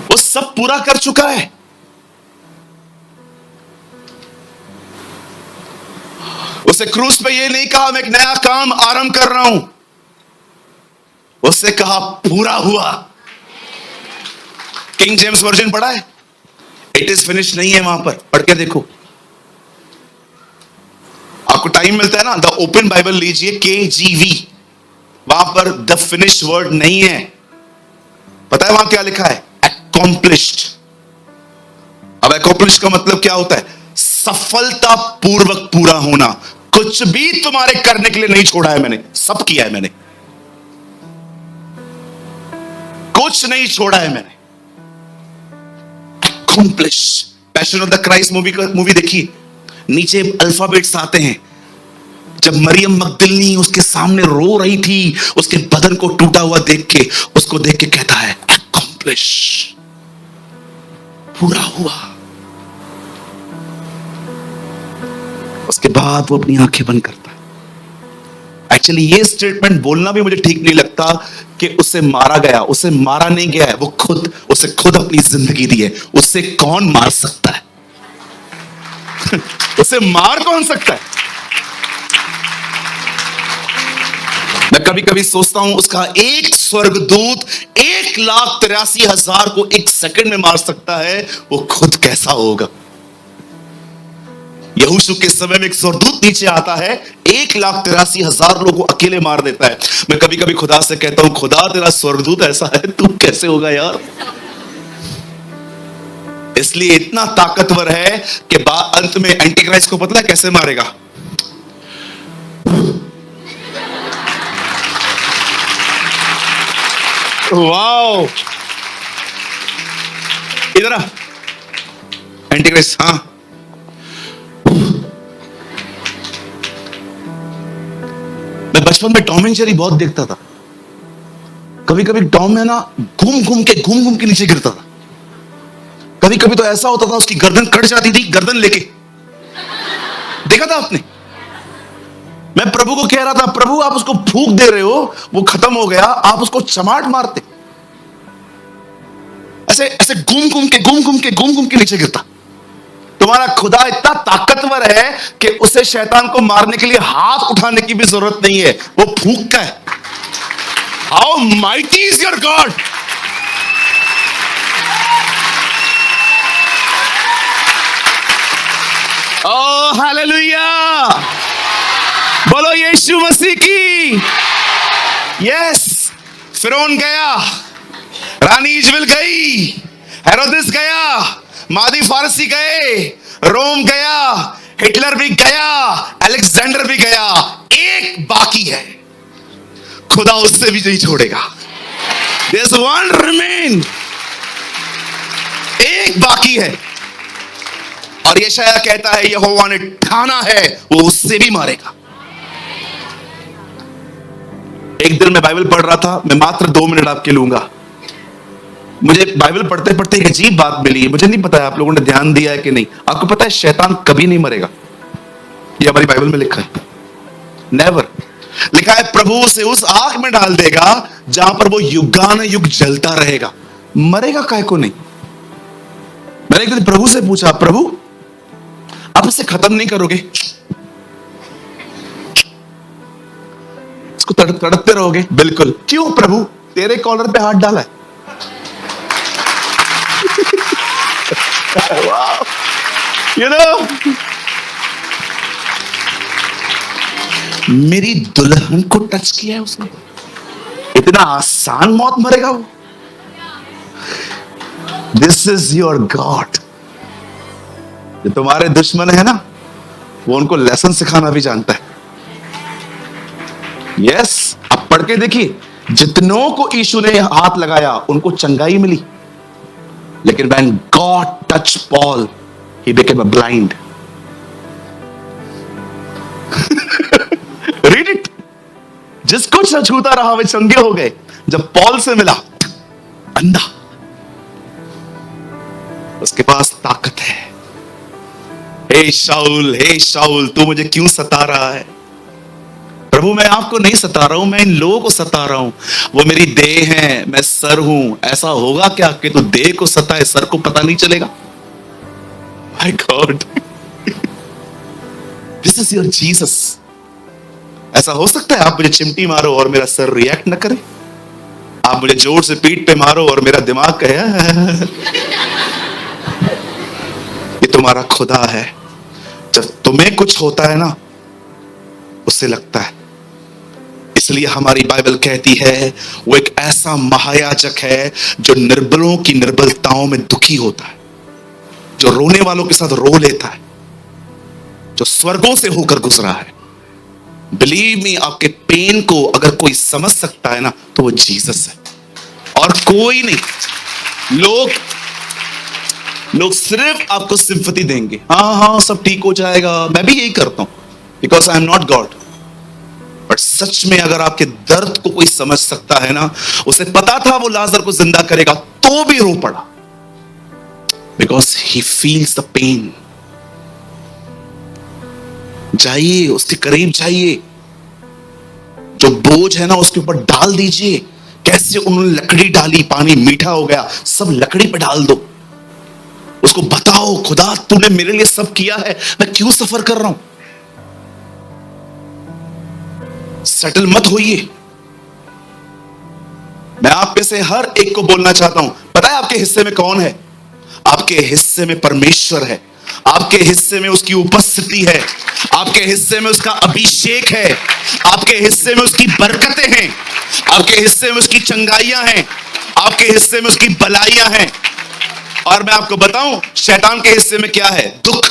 वो सब पूरा कर चुका है। उसे क्रूस पे ये नहीं कहा मैं एक नया काम आरंभ कर रहा हूं, उससे कहा पूरा हुआ। किंग जेम्स वर्जन पढ़ा है, इट इज फिनिश नहीं है, वहां पर पढ़ के देखो। आपको टाइम मिलता है ना, द ओपन बाइबल लीजिए, KGV, वहां पर द फिनिश वर्ड नहीं है। पता है वहां क्या लिखा है? Accomplished। अब accomplished का मतलब क्या होता है? सफलता पूर्वक पूरा होना। कुछ भी तुम्हारे करने के लिए नहीं छोड़ा है मैंने, सब किया है मैंने, कुछ नहीं छोड़ा है मैंने। Accomplished। Passion of the Christ movie देखिए, नीचे अल्फाबेट्स आते हैं। जब मरियम मगदलिनी उसके सामने रो रही थी, उसके बदन को टूटा हुआ देख के, उसको देख के कहता है Accomplish, पूरा हुआ। उसके बाद वो अपनी आंखें बंद करता है। एक्चुअली ये स्टेटमेंट बोलना भी मुझे ठीक नहीं लगता कि उसे मारा गया। उसे मारा नहीं गया है, वो उसे खुद अपनी जिंदगी दी है। उससे कौन मार सकता है? उसे मार कौन सकता है? मैं कभी कभी सोचता हूं उसका एक स्वर्गदूत 1,83,000 को एक सेकंड में मार सकता है, वो खुद कैसा होगा? यहोशू के समय में एक स्वर्गदूत नीचे आता है, 1,83,000 लोगों को अकेले मार देता है। मैं कभी कभी खुदा से कहता हूं खुदा तेरा स्वर्गदूत ऐसा है, तू कैसे होगा यार? इसलिए इतना ताकतवर है कि अंत में एंटी क्राइस्ट को पता है कैसे मारेगा? वाओ, इधर आ एंटी क्राइस्ट। हाँ मैं बचपन में टॉम एंड जेरी बहुत देखता था। कभी कभी टॉम है ना घूम घूम के नीचे गिरता था। कभी कभी तो ऐसा होता था उसकी गर्दन कट जाती थी, गर्दन लेके। देखा था आपने? मैं प्रभु को कह रहा था प्रभु आप उसको फूंक दे रहे हो, वो खत्म हो गया, आप उसको चमाट मारते। ऐसे ऐसे घूम घूम के नीचे गिरता। तुम्हारा खुदा इतना ताकतवर है कि उसे शैतान को मारने के लिए हाथ उठाने की भी जरूरत नहीं है, वो फूंकता है। How mighty is your God. Oh hallelujah, बोलो यीशु मसीह की। यस, फिरौन गया, रानी इजबेल गई, हेरोदेस गया, मादी फारसी गए, रोम गया, हिटलर भी गया, अलेक्जेंडर भी गया, एक बाकी है। खुदा उससे भी नहीं छोड़ेगा। There's one remain, एक बाकी है। और यशायाह कहता है यहोवा ने ठाना है वो उससे भी मारेगा। एक दिन मैं बाइबल पढ़ रहा था, मैं मात्र 2 मिनट आपके लूंगा। मुझे बाइबल पढ़ते पढ़ते एक अजीब बात मिली, मुझे नहीं पता है आप लोगों ने ध्यान दिया है कि नहीं। आपको पता है शैतान कभी नहीं मरेगा, ये हमारी बाइबल में लिखा है। नेवर। लिखा है प्रभु उसे उस आग में डाल देगा जहां पर वो युगानुयुग जलता रहेगा। मरेगा काहे को नहीं। मैंने एक दिन प्रभु से पूछा प्रभु आप इसे खत्म नहीं करोगे, इसको तड़पते रहोगे? बिल्कुल। क्यों प्रभु? तेरे कॉलर पे हाथ डाला है। यू नो, मेरी दुल्हन को टच किया है उसने। इतना आसान मौत मरेगा वो। This is your God. जो तुम्हारे दुश्मन है ना, वो उनको लेसन सिखाना भी जानता है। यस, आप पढ़ के देखिए, जितनों को यीशु ने हाथ लगाया उनको चंगाई मिली, लेकिन when God touched Paul, he became a blind. Read it. जिसको छूता रहा वे चंगे हो गए। जब पॉल से मिला, अंधा, उसके पास ताकत है। हे शाऊल, तू मुझे क्यों सता रहा है? प्रभु, मैं आपको नहीं सता रहा हूं, मैं इन लोगों को सता रहा हूं। वो मेरी देह है, मैं सर हूं। ऐसा होगा क्या कि तू देह को सताए, सर को पता नहीं चलेगा? My God, this is your Jesus. ऐसा हो सकता है आप मुझे चिमटी मारो और मेरा सर रिएक्ट न करे? आप मुझे जोर से पीठ पे मारो और मेरा दिमाग कहे ये तुम्हारा खुदा है। जब तुम्हें कुछ होता है ना, उससे लगता है। इसलिए हमारी बाइबल कहती है वो एक ऐसा महायाजक है जो निर्बलों की निर्बलताओं में दुखी होता है, जो रोने वालों के साथ रो लेता है, जो स्वर्गों से होकर गुजरा है। बिलीव मी, आपके पेन को अगर कोई समझ सकता है ना, तो वो जीसस है और कोई नहीं। लोग सिर्फ आपको सिंपैथी देंगे, हाँ सब ठीक हो जाएगा। मैं भी यही करता हूं, because I am not God. But सच में अगर आपके दर्द को कोई समझ सकता है ना, उसे पता था वो लाजर को जिंदा करेगा, तो भी रो पड़ा, because he feels the pain. जाइए, उसके करीब जाइए, जो बोझ है ना उसके ऊपर डाल दीजिए। कैसे उन्होंने लकड़ी डाली, पानी मीठा हो गया, सब लकड़ी पे डाल दो। उसको बताओ, खुदा तूने मेरे लिए सब किया है, मैं क्यों सफर कर रहा हूं? सेटल मत होइए। मैं आप में से हर एक को बोलना चाहता हूं, पता है आपके हिस्से में कौन है? आपके हिस्से में परमेश्वर है। आपके हिस्से में उसकी उपस्थिति है। आपके हिस्से में उसका अभिषेक है। आपके हिस्से में उसकी बरकतें हैं। आपके हिस्से में उसकी चंगाइयां हैं। आपके हिस्से में उसकी भलाइयां हैं। और मैं आपको बताऊं, शैतान के हिस्से में क्या है? दुख,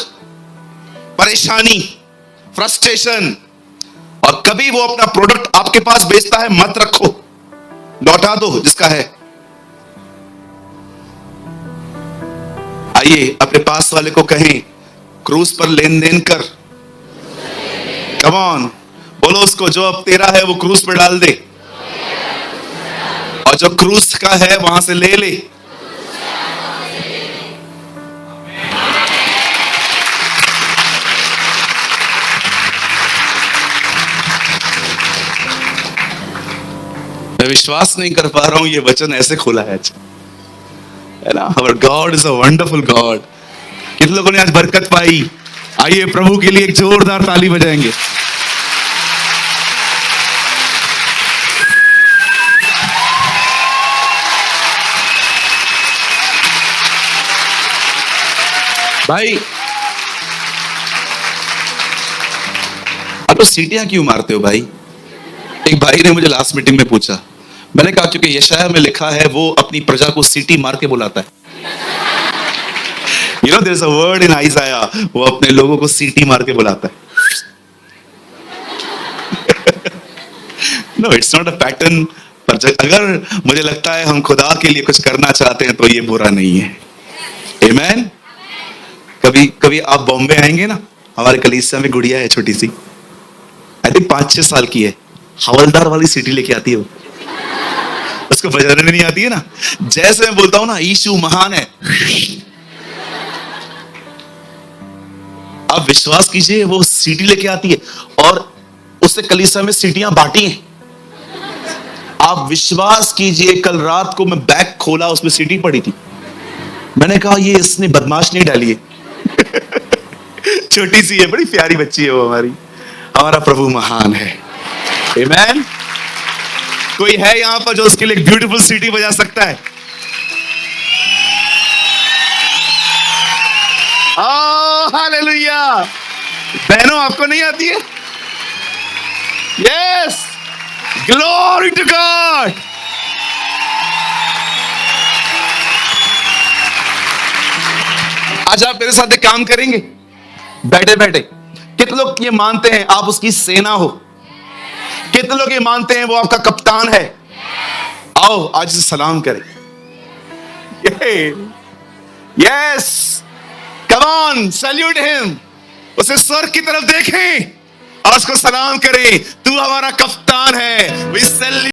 परेशानी, फ्रस्ट्रेशन। और कभी वो अपना प्रोडक्ट आपके पास बेचता है, मत रखो, लौटा दो जिसका है। आइए अपने पास वाले को कहें, क्रूज पर लेन देन कर। कम ऑन, बोलो उसको, जो अब तेरा है वो क्रूज पर डाल दे, और जो क्रूज का है वहां से ले ले। मैं विश्वास नहीं कर पा रहा हूं, ये वचन ऐसे खुला है ना। Our God is a wonderful God। कितने लोगों ने आज बरकत पाई? आइए प्रभु के लिए एक जोरदार ताली बजाएंगे। भाई, आप तो सीटियां क्यों मारते हो भाई? एक भाई ने मुझे लास्ट मीटिंग में पूछा। मैंने कहा क्योंकि यशाया में लिखा है वो अपनी प्रजा को सीटी मार के बुलाता है। You know there's a word in Isaiah, वो अपने लोगों को सीटी मार के बुलाता है। No, it's not a pattern। पर अगर मुझे लगता है हम खुदा के लिए कुछ करना चाहते हैं तो ये बुरा नहीं है। Amen। कभी आप बॉम्बे आएंगे ना, हमारे कलीसिया में गुड़िया है छोटी सी, आई थिंक 5-6 साल की है, हवलदार वाली सीटी लेके आती है वो। उसको बजाने नहीं आती है ना। जैसे मैं बोलता हूं ना यीशु महान है, आप विश्वास कीजिए वो सीटी लेके आती है और उससे कलीसिया में सीटियां बांटी हैं। आप विश्वास कीजिए, कल रात को मैं बैग खोला, उसमें सीटी पड़ी थी। मैंने कहा ये इसने बदमाश नहीं डाली है। छोटी सी है, बड़ी प्यारी बच्ची है वो हमारी। हमारा प्रभु महान है। आमेन। कोई है यहां पर जो उसके लिए एक ब्यूटीफुल सीटी बजा सकता है? हालेलुया। बहनों, आपको नहीं आती है? Yes, glory to God. आज आप मेरे साथ एक काम करेंगे बैठे बैठे। कितने लोग ये मानते हैं आप उसकी सेना हो? कितने लोग ये मानते हैं वो आपका कप्तान है? आओ आज सलाम करें। Yes, come on, salute him. उसे स्वर्ग की तरफ देखें और उसको सलाम करें। तू हमारा कप्तान है। We salute